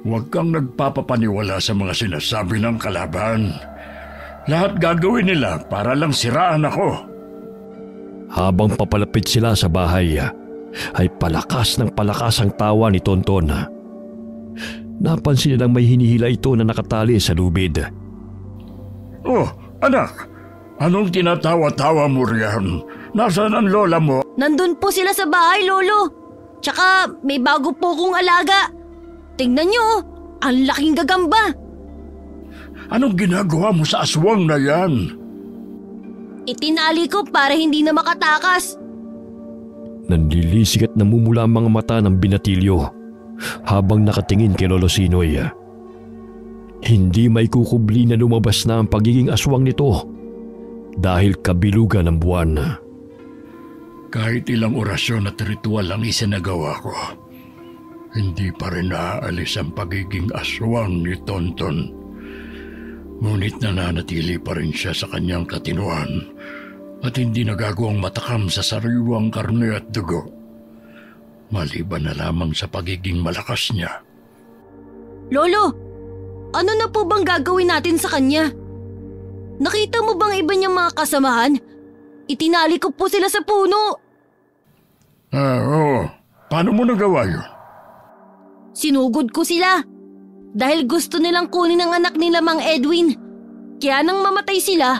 huwag kang nagpapapaniwala sa mga sinasabi ng kalaban. Lahat gagawin nila para lang siraan ako. Habang papalapit sila sa bahay, ay palakas ng palakas ang tawa ni Tonton. Napansin nilang may hinihila ito na nakatali sa lubid. Oh, anak! Anong tinatawa-tawa mo riyan? Nasaan ang lola mo? Nandun po sila sa bahay, Lolo. Tsaka may bago po kong alaga. Tingnan niyo, ang laking gagamba. Anong ginagawa mo sa aswang na yan? Itinali ko para hindi na makatakas. Nanlilisik at namumula ang mga mata ng binatilyo habang nakatingin kay Lolo Sinoy. Hindi may kukubli na lumabas na ang pagiging aswang nito dahil kabilugan ng buwan. Kahit ilang orasyon at ritual ang isinagawa ko, hindi pa rin naaalis ang pagiging aswang ni Tonton. Ngunit nananatili pa rin siya sa kanyang katinuan at hindi nagagawang matakam sa sariwang karne at dugo. maliban na lamang sa pagiging malakas niya. Lolo, ano na po bang gagawin natin sa kanya? Nakita mo bang iba niyang mga kasamahan? Itinali ko po sila sa puno. Oo. Paano mo nagawa yun? Sinugod ko sila. Dahil gusto nilang kunin ang anak nila, Mang Edwin. Kaya nang mamatay sila,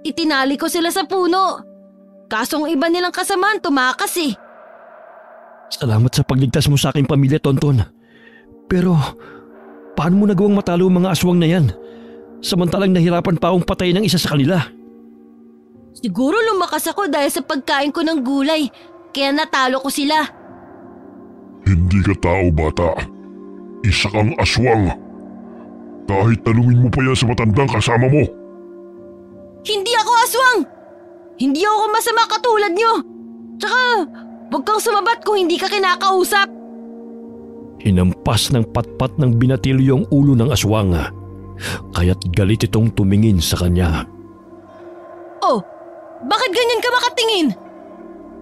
itinali ko sila sa puno. Kasong iba nilang kasamahan tumakas eh. Salamat sa pagligtas mo sa aking pamilya, Tonton. Pero paano mo nagawang matalo ang mga aswang na yan? Samantalang nahirapan pa akong patayin ng isa sa kanila. Siguro lumakas ako dahil sa pagkain ko ng gulay, kaya natalo ko sila. Hindi ka tao, bata. Isa kang aswang. Kahit tanungin mo pa yan sa matandang kasama mo. Hindi ako aswang! Hindi ako masama katulad nyo! Tsaka, huwag kang sumabat kung hindi ka kinakausap! Hinampas ng patpat ng binatilyo ang ulo ng aswang, kaya't galit itong tumingin sa kanya. Oh, bakit ganyan ka makatingin?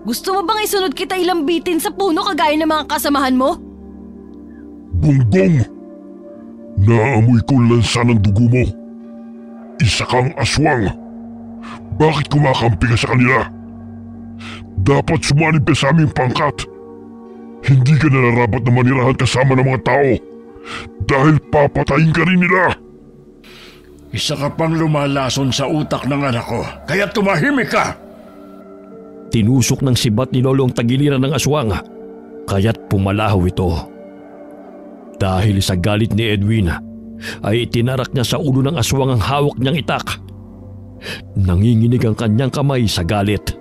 Gusto mo bang isunod kita ilang bitin sa puno kagaya ng mga kasamahan mo? Bunggong! Naamoy ko lansa ng dugo mo. Isa kang aswang. Bakit kumakampi ka sa kanila? Dapat sumanib ka sa aming pangkat. Hindi ka nararapat na manirahan kasama ng mga tao dahil papatayin ka rin nila. Isa ka pang lumalason sa utak ng anak ko, kaya tumahimik ka! Tinusok ng sibat ni Lolo ang tagiliran ng aswang, kaya't pumalahaw ito. Dahil sa galit ni Edwin, ay itinarak niya sa ulo ng aswang ang hawak niyang itak. Nanginginig ang kanyang kamay sa galit.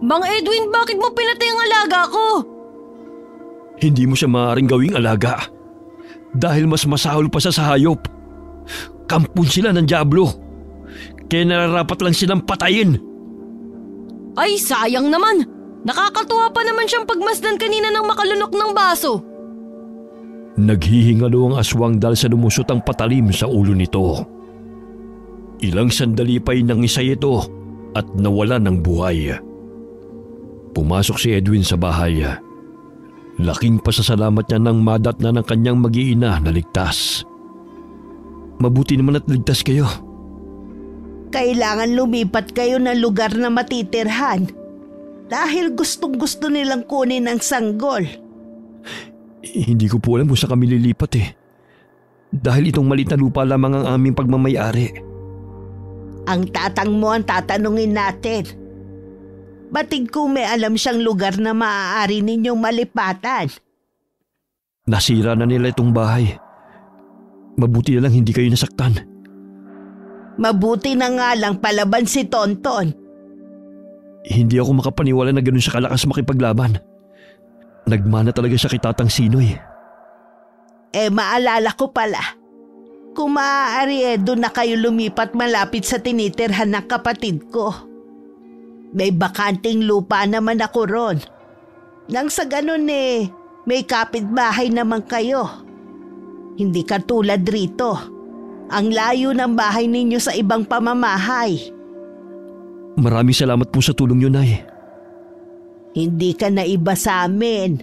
Mang Edwin, bakit mo pinatay ang alaga ko? Hindi mo siya maaaring gawing alaga dahil mas masahol pa siya sa hayop. Kampun sila ng dyablo, kaya nararapat lang silang patayin. Ay, sayang naman. Nakakatuwa pa naman siyang pagmasdan kanina ng makalunok ng baso. Naghihingalo ang aswang dahil sa lumusot ang patalim sa ulo nito. Ilang sandali pa'y nangisay ito at nawala ng buhay. Pumasok si Edwin sa bahay. Laking pasasalamat niya nang madatna ng kanyang mag-iina na ligtas. Mabuti naman at ligtas kayo. Kailangan lumipat kayo ng lugar na matitirhan dahil gustong-gusto nilang kunin ang sanggol. Hindi ko po alam kung saan kami lilipat eh. Dahil itong maliit na lupa lamang ang aming pagmamayari. Ang tatang mo ang tatanungin natin. Batig kung may alam siyang lugar na maaari ninyong malipatan. Nasira na nila itong bahay. Mabuti na lang hindi kayo nasaktan. Mabuti na nga lang palaban si Tonton. Hindi ako makapaniwala na ganun siya kalakas makipaglaban. Nagmana talaga siya kay Tatang Sinoy. Maalala ko pala. Kung maaari doon na kayo lumipat malapit sa tinitirhan ng kapatid ko. May bakanting lupa naman ako ron. Nang sa ganun may kapitbahay naman kayo. Hindi katulad rito. Ang layo ng bahay ninyo sa ibang pamamahay. Maraming salamat po sa tulong niyo, Nay. Hindi ka na iba sa amin.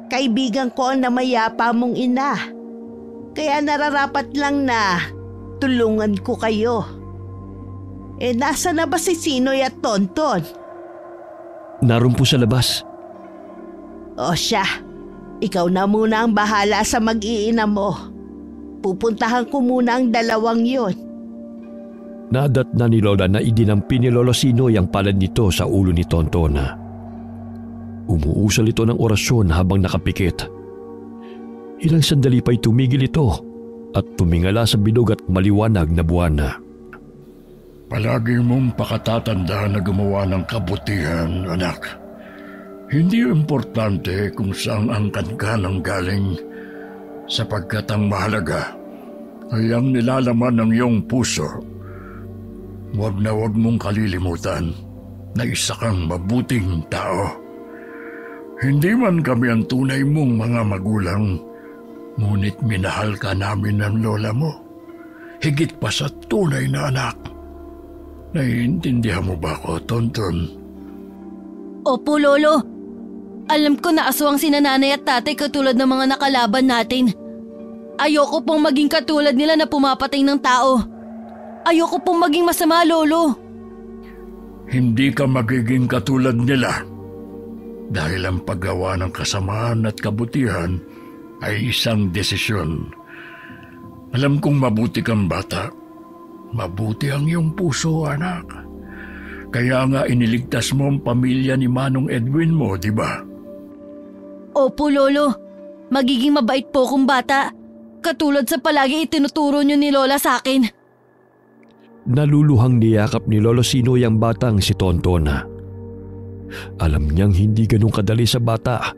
Kaibigan ko ang namayapa mong ina. Kaya nararapat lang na tulungan ko kayo. Nasa na ba si Sinoy at Tonton? Naroon po sa labas. O siya, ikaw na muna ang bahala sa mag-iina mo. Pupuntahan ko muna ang dalawang yon. Nadat na ni Lola na idinampi ni Lolo Sinoy ang palad nito sa ulo ni Tonton. Umuusal ito ng orasyon habang nakapikit. Ilang sandali pa'y tumigil ito at tumingala sa bilog at maliwanag na buwan. Palagi mong pakatatandaan na gumawa ng kabutihan, anak. Hindi importante kung saan ang kanang galing, sapagkat ang mahalaga ay ang nilalaman ng iyong puso. Huwag na huwag mong kalilimutan na isa kang mabuting tao. Hindi man kami ang tunay mong mga magulang, ngunit minahal ka namin ng lola mo. Higit pa sa tunay na anak. Naiintindihan mo ba ako, Tonton? Opo, Lolo. Alam ko na aswang sina nanay at tatay katulad ng mga nakalaban natin. Ayoko pong maging katulad nila na pumapatay ng tao. Ayoko pong maging masama, Lolo. Hindi ka magiging katulad nila. Dahil ang paggawa ng kasamaan at kabutihan ay isang desisyon. Alam kong mabuti kang bata. Mabuti ang iyong puso, anak. Kaya nga iniligtas mo ang pamilya ni Manong Edwin mo, di ba? Opo, Lolo. Magiging mabait po kong bata. Katulad sa palagi itinuturo niyo ni Lola sa akin. Naluluhang niyakap ni Lolo Sinoy ang batang si Tonton. Alam niyang hindi ganun kadali sa bata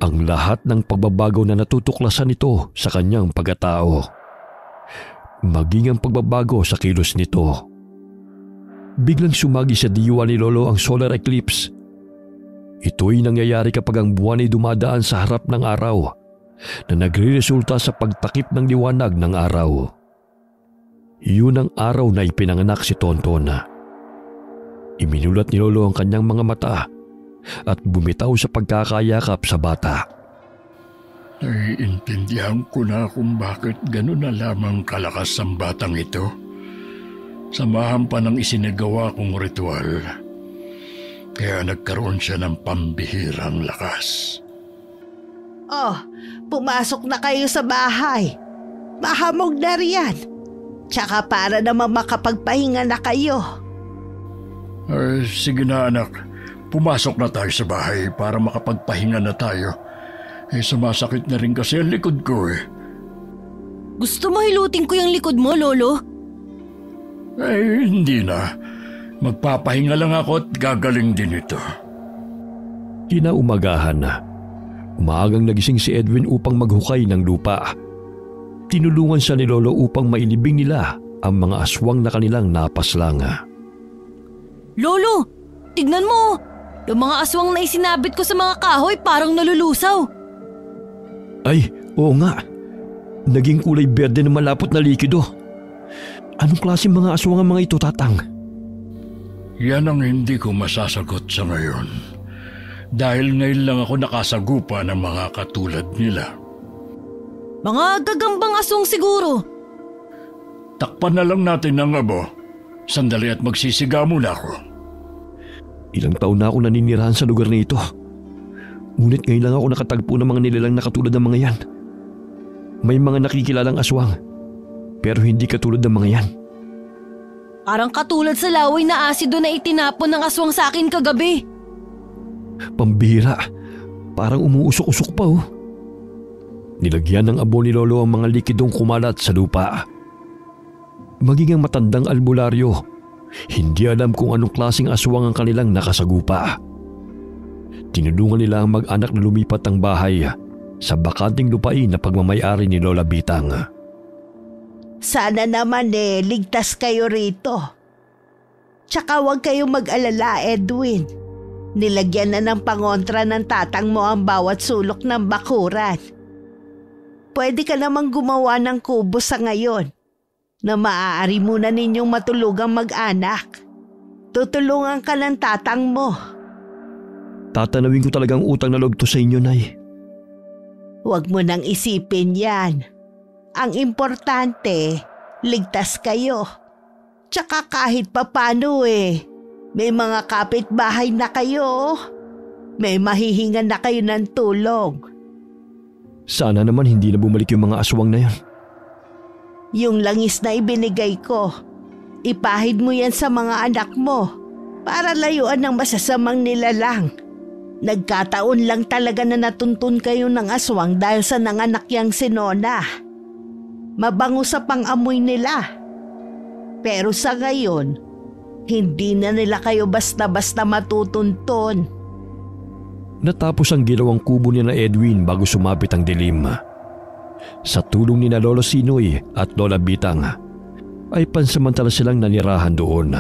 ang lahat ng pagbabago na natutuklasan nito sa kanyang pagkatao. Maging ang pagbabago sa kilos nito. Biglang sumagi sa diwa ni Lolo ang solar eclipse. Ito'y nangyayari kapag ang buwan ay dumadaan sa harap ng araw na nagre-resulta sa pagtakip ng liwanag ng araw. Iyon ang araw na ipinanganak si Tonton. Iminulat ni Lolo ang kanyang mga mata at bumitaw sa pagkakayakap sa bata. Naiintindihan ko na kung bakit gano'n na lamang kalakas ang batang ito. Samahan pa ng isinagawa kong ritual. Kaya nagkaroon siya ng pambihirang lakas. Oh, pumasok na kayo sa bahay. Mahamog na riyan. Tsaka para naman makapagpahinga na kayo. Sige na anak, pumasok na tayo sa bahay para makapagpahinga na tayo. Sumasakit na rin kasi ang likod ko eh. Gusto mo hilutin ko yung likod mo, Lolo? Hindi na. Magpapahinga lang ako at gagaling din ito. Kinaumagahan na. Umagang nagising si Edwin upang maghukay ng lupa. Tinulungan siya ni Lolo upang mailibing nila ang mga aswang na kanilang napaslang. Lolo, tignan mo! Yung mga aswang na isinabit ko sa mga kahoy parang nalulusaw. Ay, oo nga. Naging kulay berde na malapot na likido. Anong klaseng mga aswang ang mga ito, Tatang? Yan ang hindi ko masasagot sa ngayon. Dahil ngayon lang ako nakasagupa ng mga katulad nila. Mga gagambang aswang siguro. Takpan na lang natin ang abo. Sandali at magsisiga muna ako. Ilang taon na ako naninirahan sa lugar na ito. Ngunit ngayon lang ako nakatagpo ng mga nilalang na katulad ng mga yan. May mga nakikilalang aswang, pero hindi katulad ng mga yan. Parang katulad sa laway na asido na itinapon ng aswang sa akin kagabi. Pambihira, parang umuusok-usok pa oh. Nilagyan ng abo ni Lolo ang mga likidong kumalat sa lupa. Maging ang matandang albularyo, hindi alam kung anong klaseng aswang ang kanilang nakasagupa. Tinulungan nila ang mag-anak na lumipat ang bahay sa bakanting lupain na pagmamayari ni Lola Bitang. Sana naman ligtas kayo rito. Tsaka huwag kayong mag-alala, Edwin. Nilagyan na ng pangontra ng tatang mo ang bawat sulok ng bakuran. Pwede ka namang gumawa ng kubo sa ngayon na maaari muna ninyong matulugang mag-anak. Tutulungan ka ng tatang mo. Tatanawin ko talagang utang na loob to sa inyo, Nay. Huwag mo nang isipin yan. Ang importante, ligtas kayo. Tsaka kahit papano may mga kapitbahay na kayo. May mahihingan na kayo ng tulong. Sana naman hindi na bumalik yung mga aswang na yan. Yung langis na ibinigay ko, ipahid mo yan sa mga anak mo para layuan ng masasamang nilalang. Nagkataon lang talaga na natuntun kayo ng aswang dahil sa nanganak yang si Nona. Mabango sa pang-amoy nila. Pero sa ngayon, hindi na nila kayo basta-basta matutuntun. Natapos ang ginawang kubo niya na Edwin bago sumapit ang dilim. Sa tulong ni na Lolo Sinoy at Lola Bitang, ay pansamantala silang nanirahan doon.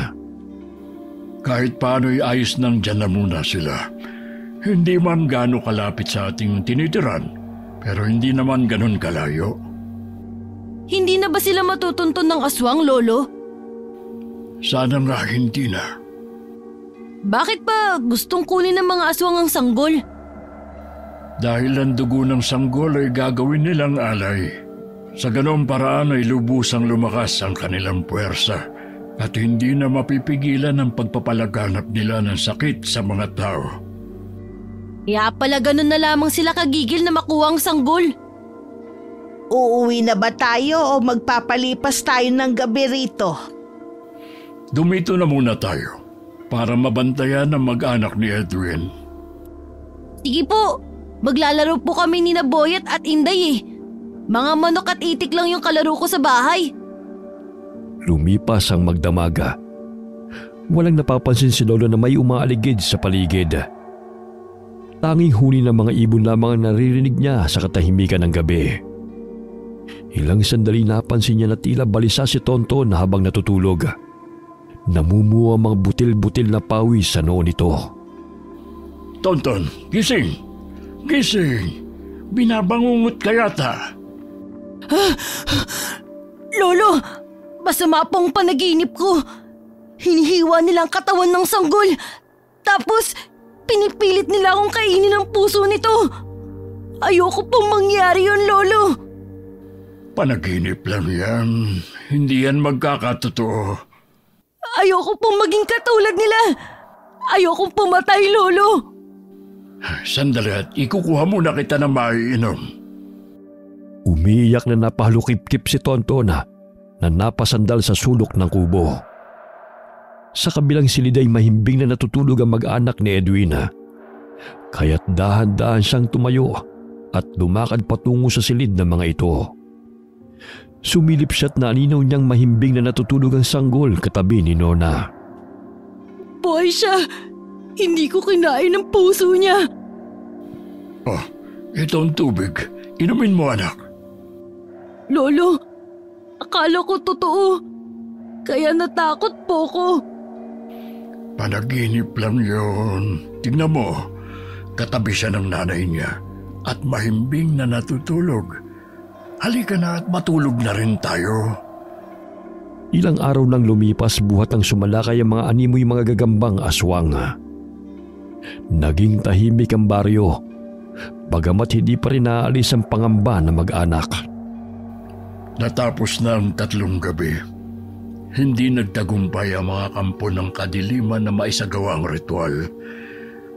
Kahit paano'y ayos nang dyan na muna sila. Hindi man gaano kalapit sa ating tinitiran, pero hindi naman ganon kalayo. Hindi na ba sila matutuntun ng aswang, Lolo? Sana nga hindi na. Bakit ba gustong kunin ng mga aswang ang sanggol? Dahil ang dugo ng sanggol ay gagawin nilang alay. Sa ganoong paraan ay lubusang lumakas ang kanilang puwersa at hindi na mapipigilan ang pagpapalaganap nila ng sakit sa mga tao. Kaya pala ganun na lamang sila kagigil na makuha ang sanggol. Uuwi na ba tayo o magpapalipas tayo ng gabi rito? Dumito na muna tayo para mabantayan ang mag-anak ni Edwin. Sige po, maglalaro po kami ni Boyet at Inday eh. Mga manok at itik lang yung kalaro ko sa bahay. Lumipas ang magdamaga. Walang napapansin si Lolo na may umaaligid sa paligid. Tanging huni ng mga ibon lamang ang naririnig niya sa katahimikan ng gabi. Ilang sandali napansin niya na tila balisa si Tonton habang natutulog. Namumuo ang mga butil-butil na pawis sa noo nito. Tonton, gising! Gising! Binabangungot ka yata. Lolo, masama pong panaginip ko. Hinihiwa nilang katawan ng sanggol. Tapos, pinipilit nila akong kainin ang puso nito. Ayoko pong mangyari yun, Lolo. Panaginip lang yan. Hindi yan magkakatotoo. Ayoko pong maging katulad nila. Ayoko pumatay, Lolo. Sandali at ikukuha muna kita ng maiinom. Umiiyak na napahalukip-kip si Tonton na napasandal sa sulok ng kubo. Sa kabilang silid ay mahimbing na natutulog ang mag-anak ni Edwina. Kaya't dahan-dahan siyang tumayo at lumakad patungo sa silid ng mga ito. Sumilip siya't naaninaw niyang mahimbing na natutulog ang sanggol katabi ni Nona. Buhay siya. Hindi ko kinain ang puso niya. Oh, ito ang tubig. Inumin mo, anak. Lolo, akala ko totoo. Kaya natakot po ko. Panaginip lang yon. Tingnan mo, katabi siya ng nanay niya at mahimbing na natutulog. Halika na at matulog na rin tayo. Ilang araw nang lumipas buhat ang sumalakay ang mga animoy mga gagambang aswang. Naging tahimik ang baryo, bagamat hindi pa rin naaalis ang pangamba na mag-anak. Natapos na ang 3 gabi. Hindi nagtagumpay ang mga kampo ng kadiliman na maisagawa ang ritual.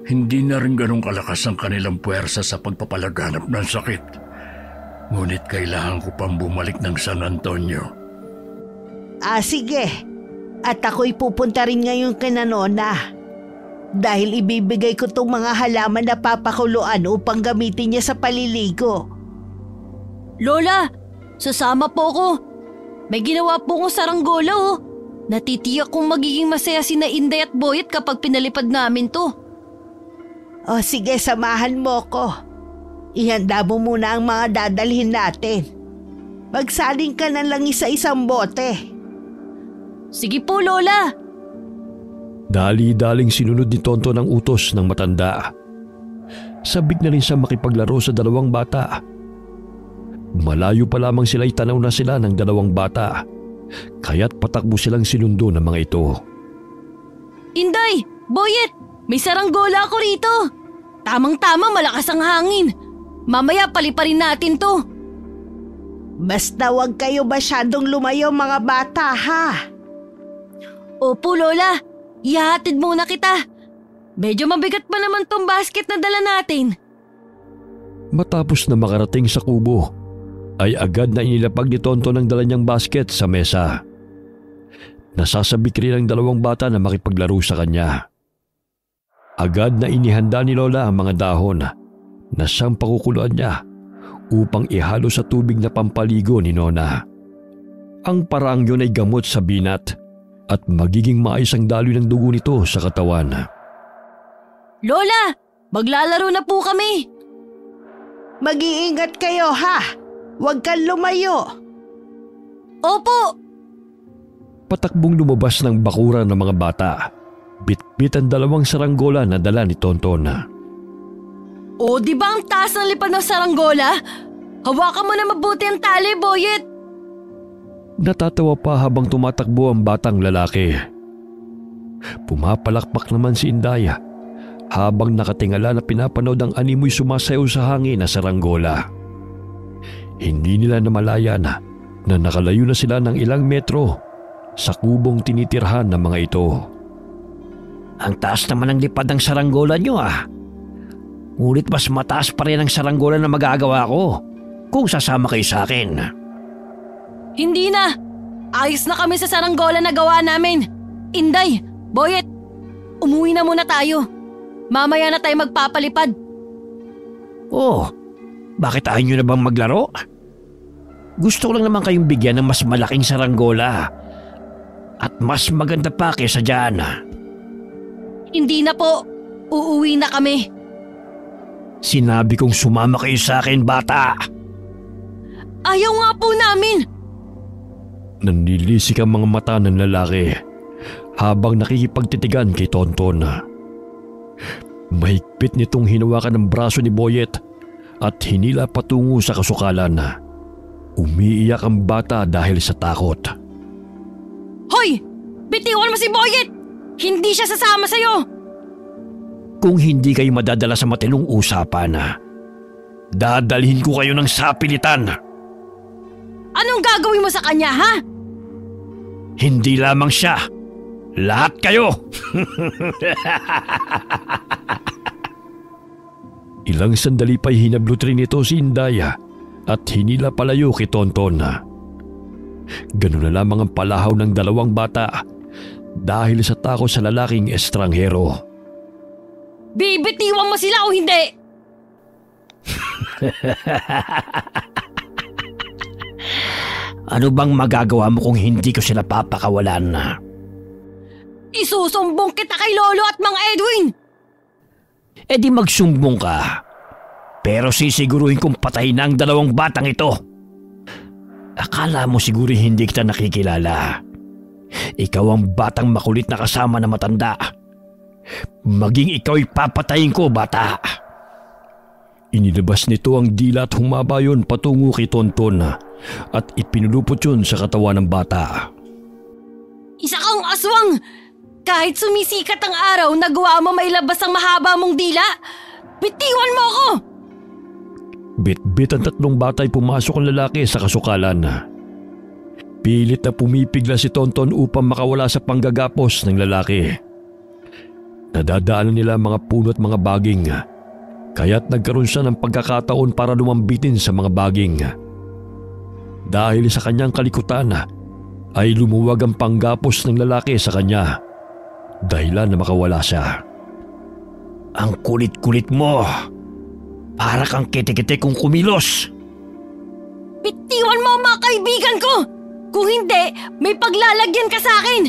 Hindi na rin ganong kalakas ang kanilang puwersa sa pagpapalaganap ng sakit. Ngunit kailangan ko pang bumalik ng San Antonio. Sige. At ako'y pupunta rin ngayon kay Nona. Dahil ibibigay ko tong mga halaman na papakuluan upang gamitin niya sa paliligo. Lola, sasama po ko. May ginawa po kong saranggola oh. Natitiyak kong magiging masaya si na Inday at Boyet kapag pinalipad namin to. Sige, samahan mo ko. Ihanda mo muna ang mga dadalhin natin. Magsaling ka na lang isa-isang bote. Sige po, Lola. Dali-daling sinunod ni Tonton ang utos ng matanda. Sabik na rin siya makipaglaro sa 2 bata. Malayo pa lamang sila'y tanaw na sila ng 2 bata, kaya't patakbo silang sinundo ng mga ito. Inday, Boyet, may saranggola ako rito. Tamang-tama, malakas ang hangin. Mamaya paliparin natin to. Basta wag kayo masyadong lumayo mga bata ha. Opo, Lola. Ihahatid muna kita. Medyo mabigat pa naman tong basket na dala natin. Matapos na makarating sa kubo, ay agad na inilapag ni Tonton ang dala niyang basket sa mesa. Nasasabik rin ang 2 bata na makipaglaro sa kanya. Agad na inihanda ni Lola ang mga dahon na siyang pakukuluan niya upang ihalo sa tubig na pampaligo ni Nona. Ang paraang yun ay gamot sa binat at magiging maayos ang daloy ng dugo nito sa katawan. Lola, maglalaro na po kami. Mag-iingat kayo ha. Huwag kang lumayo. Opo. Patakbong lumabas ng bakuran ng mga bata. Bit-bit ang 2 saranggola na dala ni Tonton. O, di ba ang taas ng lipad ng saranggola? Hawakan mo na mabuti ang tali, Boyet. Natatawa pa habang tumatakbo ang batang lalaki. Pumapalakpak naman si Indaya habang nakatingala na pinapanood ang animoy sumasayaw sa hangin na saranggola. Hindi nila namalayan na nakalayo na sila ng ilang metro sa kubong tinitirhan ng mga ito. Ang taas naman ng lipad ng saranggola nyo Ngunit mas mataas pa rin ang saranggola na magagawa ko kung sasama kayo sa akin. Hindi na! Ayos na kami sa saranggola na gawa namin. Inday, Boyet, umuwi na muna tayo. Mamaya na tayo magpapalipad. Oh, bakit ayaw nyo na bang maglaro? Gusto ko lang naman kayong bigyan ng mas malaking saranggola at mas maganda pa kaysa dyan. Hindi na po. Uuwi na kami. Sinabi kong sumama kayo sa akin, bata. Ayaw nga po namin. Nanlilisik ang mga mata ng lalaki habang nakikipagtitigan kay Tonton. Mahigpit nitong hinawakan ng braso ni Boyet at hinila patungo sa kasukalan. Umiiyak ang bata dahil sa takot. Hoy! Bitiwan mo si Boyet! Hindi siya sasama sa'yo! Kung hindi kayo madadala sa matinong usapan, dadalhin ko kayo ng sapilitan. Anong gagawin mo sa kanya, ha? Hindi lamang siya. Lahat kayo! Ilang sandali pa'y hinablot rin ito si Indaya at hinila palayo kay Tonton. Ganun na lamang ang palahaw ng dalawang bata dahil sa takot sa lalaking estranghero. Bibitiwan mo sila o hindi? Ano bang magagawa mo kung hindi ko sila papakawalan? Isusumbong kita kay Lolo at Mang Edwin! E di magsumbong ka. Pero sisiguruhin kong patayin na ang dalawang batang ito. Akala mo siguro hindi kita nakikilala. Ikaw ang batang makulit na kasama na matanda. Maging ikaw'y papatayin ko, bata. Inilabas nito ang dila at humaba yun patungo kay Tonton at ipinulupot yun sa katawan ng bata. Isa kang aswang! Kahit sumisikat ang araw, nagawa mo mailabas ang mahaba mong dila. Bitiwan mo ako! Bit-bit ang tatlong bata'y pumasok ang lalaki sa kasukalan. Pilit na pumipigla si Tonton upang makawala sa panggagapos ng lalaki. Nadadaanan nila mga puno at mga baging, kaya't nagkaroon siya ng pagkakataon para lumambitin sa mga baging. Dahil sa kanyang kalikutan, ay lumuwag ang panggapos ng lalaki sa kanya, dahilan na makawala siya. Ang kulit-kulit mo! Para kang kete-kete kung kumilos! Bitiwan mo ang mga kaibigan ko! Kung hindi, may paglalagyan ka sa akin!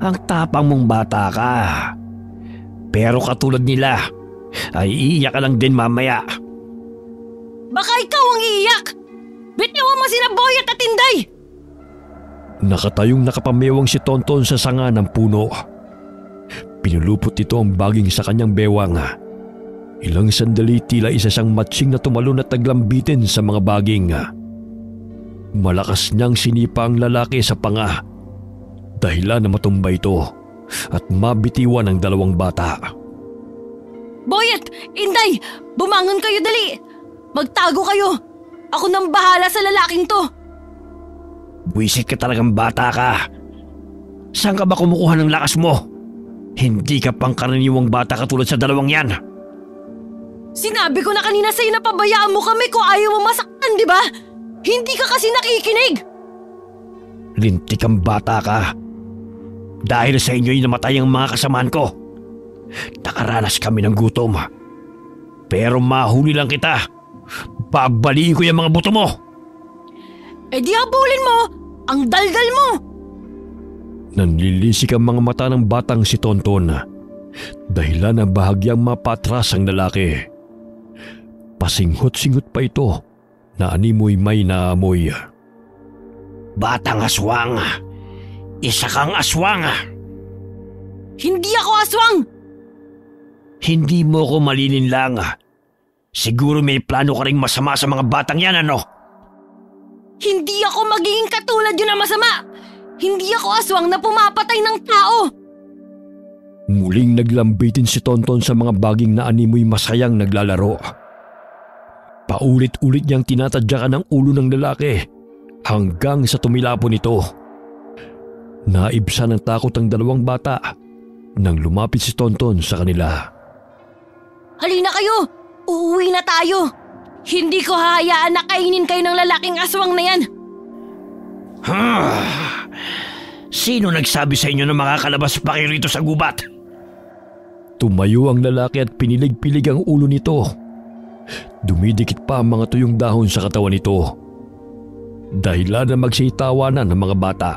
Ang tapang mong bata ka. Pero katulad nila, ay iiyak ka lang din mamaya. Baka ikaw ang iiyak! Bitiwan mo sina Boyet at Inday! Nakatayong nakapamewang si Tonton sa sanga ng puno. Pinulupot ito ang baging sa kanyang bewang. Ilang sandali tila isa siyang matsing na tumalon at naglambitin sa mga baging. Malakas niyang sinipa ang lalaki sa panga, dahilan na matumba ito at mabitiwan ang dalawang bata. Boyet! Inday! Bumangon kayo dali! Magtago kayo! Ako nang bahala sa lalaking to! Buwisit ka talagang bata ka. Saan ka ba kumukuha ng lakas mo? Hindi ka pang karaniwang bata katulad sa dalawang yan. Sinabi ko na kanina sa'yo na pabayaan mo kami kung ayaw mo masaktan, di ba? Hindi ka kasi nakikinig! Lintik kang bata ka. Dahil sa inyo'y namatay ang mga kasamaan ko. Nakaranas kami ng gutom. Pero mahuli lang kita. Babaliin ko yung mga buto mo. Eh di habulin mo! Ang daldal mo! Nanlilisik ang mga mata ng batang si Tonton, dahilan na bahagyang mapatras ang lalaki. Pasinghot-singhot pa ito na animoy may naamoy. Batang aswang! Isa kang aswang! Hindi ako aswang! Hindi mo ko malilinlang. Siguro may plano ka ring masama sa mga batang yan, ano? Hindi ako magiging katulad yun na masama! Hindi ako aswang na pumapatay ng tao! Muling naglambitin si Tonton sa mga baging na animoy masayang naglalaro. Paulit-ulit niyang tinatadyakan ang ulo ng lalaki hanggang sa tumilapon ito. Naibsan ng takot ang dalawang bata nang lumapit si Tonton sa kanila. Halina kayo! Uuwi na tayo! Hindi ko hahayaan na kainin kayo ng lalaking aswang na yan! Sino nagsabi sa inyo na makakalabas pa kayo rito sa gubat? Tumayo ang lalaki at pinilig-pilig ang ulo nito. Dumidikit pa ang mga tuyong dahon sa katawan nito. Dahilan na magsitawanan ng mga bata.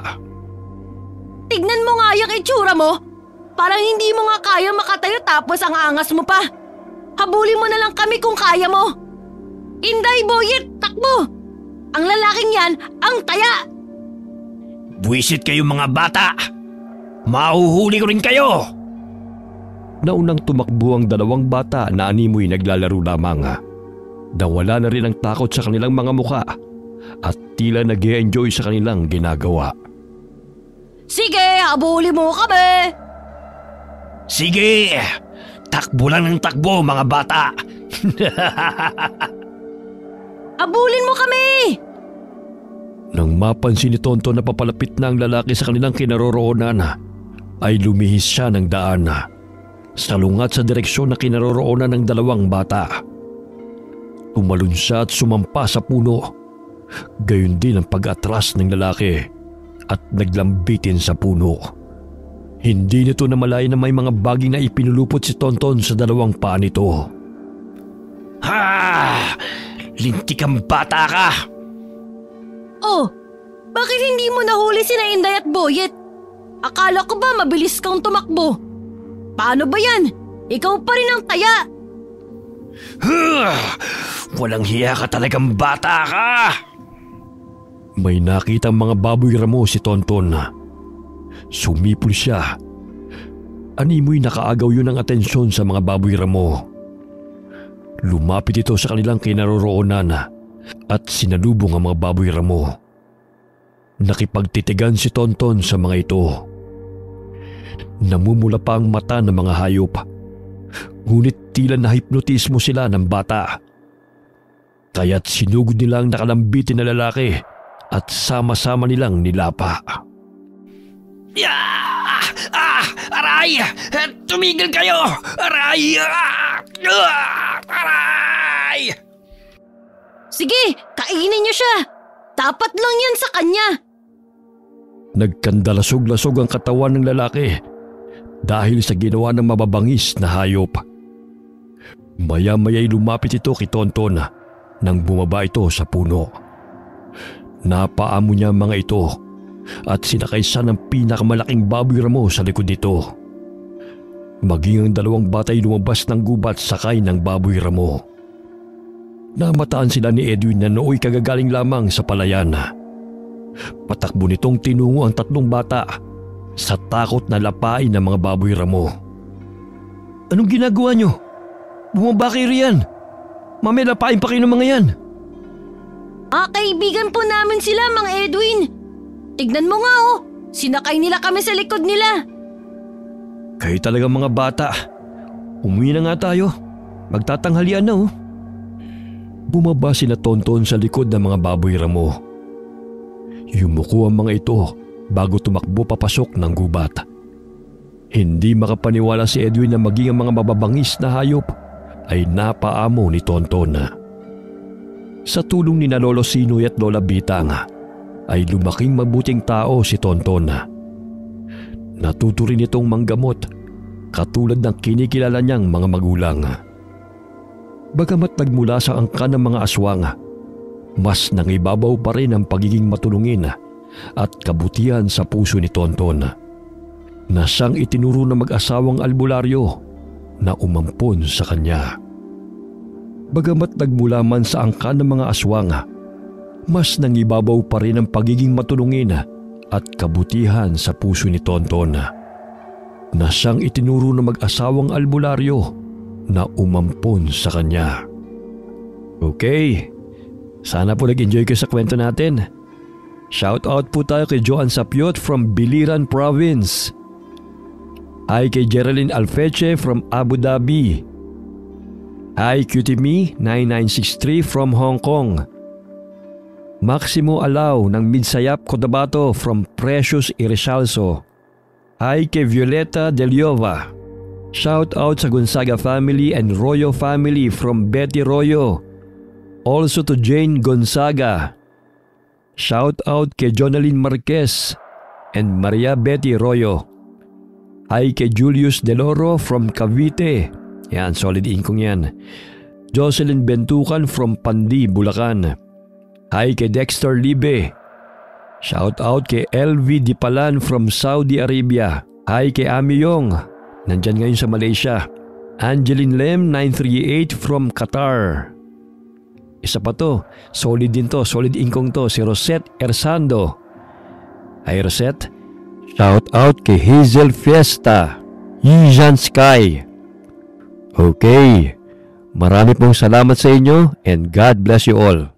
Tignan mo nga yung itsura mo! Parang hindi mo nga kaya makatayo tapos ang angas mo pa! Habulin mo na lang kami kung kaya mo! Inday, Boyet, takbo! Ang lalaking yan, ang taya! Buwisit kayo mga bata! Mahuhuli ko rin kayo! Naunang tumakbo ang dalawang bata na animoy naglalaro lamang. Nawala na rin ang takot sa kanilang mga muka at tila nag-e-enjoy sa kanilang ginagawa. Sige, habulin mo kami! Sige! Takbo lang ng takbo mga bata! Habulin mo kami! Nang mapansin ni Tonton na papalapit na ang lalaki sa kanilang kinaroroonan, ay lumihis siya ng daan. Salungat sa direksyon na kinaroroonan ng dalawang bata. Tumalon siya at sumampa sa puno. Gayon din ang pag-atras ng lalaki at naglambitin sa puno. Hindi nito namalayan na may mga baging na ipinulupot si Tonton sa dalawang paa nito. Ha! Lintik kang bata ka! Oh, bakit hindi mo nahuli sina Inday at Boyet? Akala ko ba mabilis kang tumakbo? Paano ba yan? Ikaw pa rin ang taya! Walang hiya ka talagang bata ka! May nakitang mga baboy ramo si Tonton. Sumipol siya. Animoy nakaagaw yun ng atensyon sa mga baboy ramo. Lumapit ito sa kanilang kinaroroonan at sinalubong ang mga baboy ramo. Nakipagtitigan si Tonton sa mga ito. Namumula pa ang mata ng mga hayop. Ngunit tila nahipnotismo sila ng bata. Kaya't sinugod nila ang nakalambitin na lalaki at sama-sama nilang nilapa. Aray! Tumigil kayo! Aray! Aray! Sige, kainin niyo siya! Dapat lang yan sa kanya! Nagkandalasog-lasog ang katawan ng lalaki dahil sa ginawa ng mababangis na hayop. Maya-maya'y lumapit ito kay Tonton nang bumaba ito sa puno. Napaamo niya ang mga ito at sinakay siya ng pinakamalaking baboy ramo sa likod nito. Maging ang dalawang batay lumabas ng gubat sakay ng baboy ramo. Namataan sila ni Edwin na nooy kagagaling lamang sa palayan. Patakbo nitong tinungo ang tatlong bata sa takot na lapain ng mga baboy ramo. Anong ginagawa nyo? Bumaba kayo riyan. Mamaya lapain pa kayo ng mga yan. Kaibigan po namin sila, Mang Edwin. Tignan mo nga oh, sinakay nila kami sa likod nila. Kayo talagang mga bata. Umuwi na nga tayo. Magtatanghalian na oh. Bumaba sina Tonton sa likod ng mga baboy ramo. Yumuko ang mga ito bago tumakbo papasok ng gubat. Hindi makapaniwala si Edwin na maging ang mga mababangis na hayop ay napaamo ni Tonton. Sa tulong ni na Lolo Sinoy at Lola Bitang ay lumaking mabuting tao si Tonton. Natuto rin itong manggamot katulad ng kinikilala niyang mga magulang. Bagamat nagmula sa angkan ng mga aswang, mas nangibabaw pa rin ang pagiging matulungin at kabutihan sa puso ni Tonton na siyang itinuro na mag-asawang albularyo na umampon sa kanya. Bagamat nagmula man sa angkan ng mga aswang, mas nangibabaw pa rin ang pagiging matulungin at kabutihan sa puso ni Tonton na siyang itinuro na mag-asawang albularyo na umampon sa kanya. Okay, sana po nag-enjoy kayo sa kwento natin. Shout out po tayo kay Joan Sapiot from Biliran Province. Hi kay Geraldine Alfeche from Abu Dhabi. Hi QTMe 9963 from Hong Kong. Maximo Alao ng Midsayap, Cotabato from Precious Irisalso. Hi kay Violeta Deliova. Shout out sa Gonzaga family and Royo family from Betty Royo. Also to Jane Gonzaga. Shout out kay Jonaline Marquez and Maria Betty Royo. Hi kay Julius Deloro from Cavite. Yan, solid income yan. Jocelyn Bentukan from Pandi, Bulacan. Hi kay Dexter Libe. Shout out kay LV Dipalan from Saudi Arabia. Hi kay Ami Yong. Nandyan ngayon sa Malaysia. Angeline Lem 938 from Qatar. Isa pa to. Solid din to. Solid income to. Si Rosette Ersando. Hi Rosette. Shout out kay Hazel Fiesta. Yizhan Sky. Okay. Marami pong salamat sa inyo and God bless you all.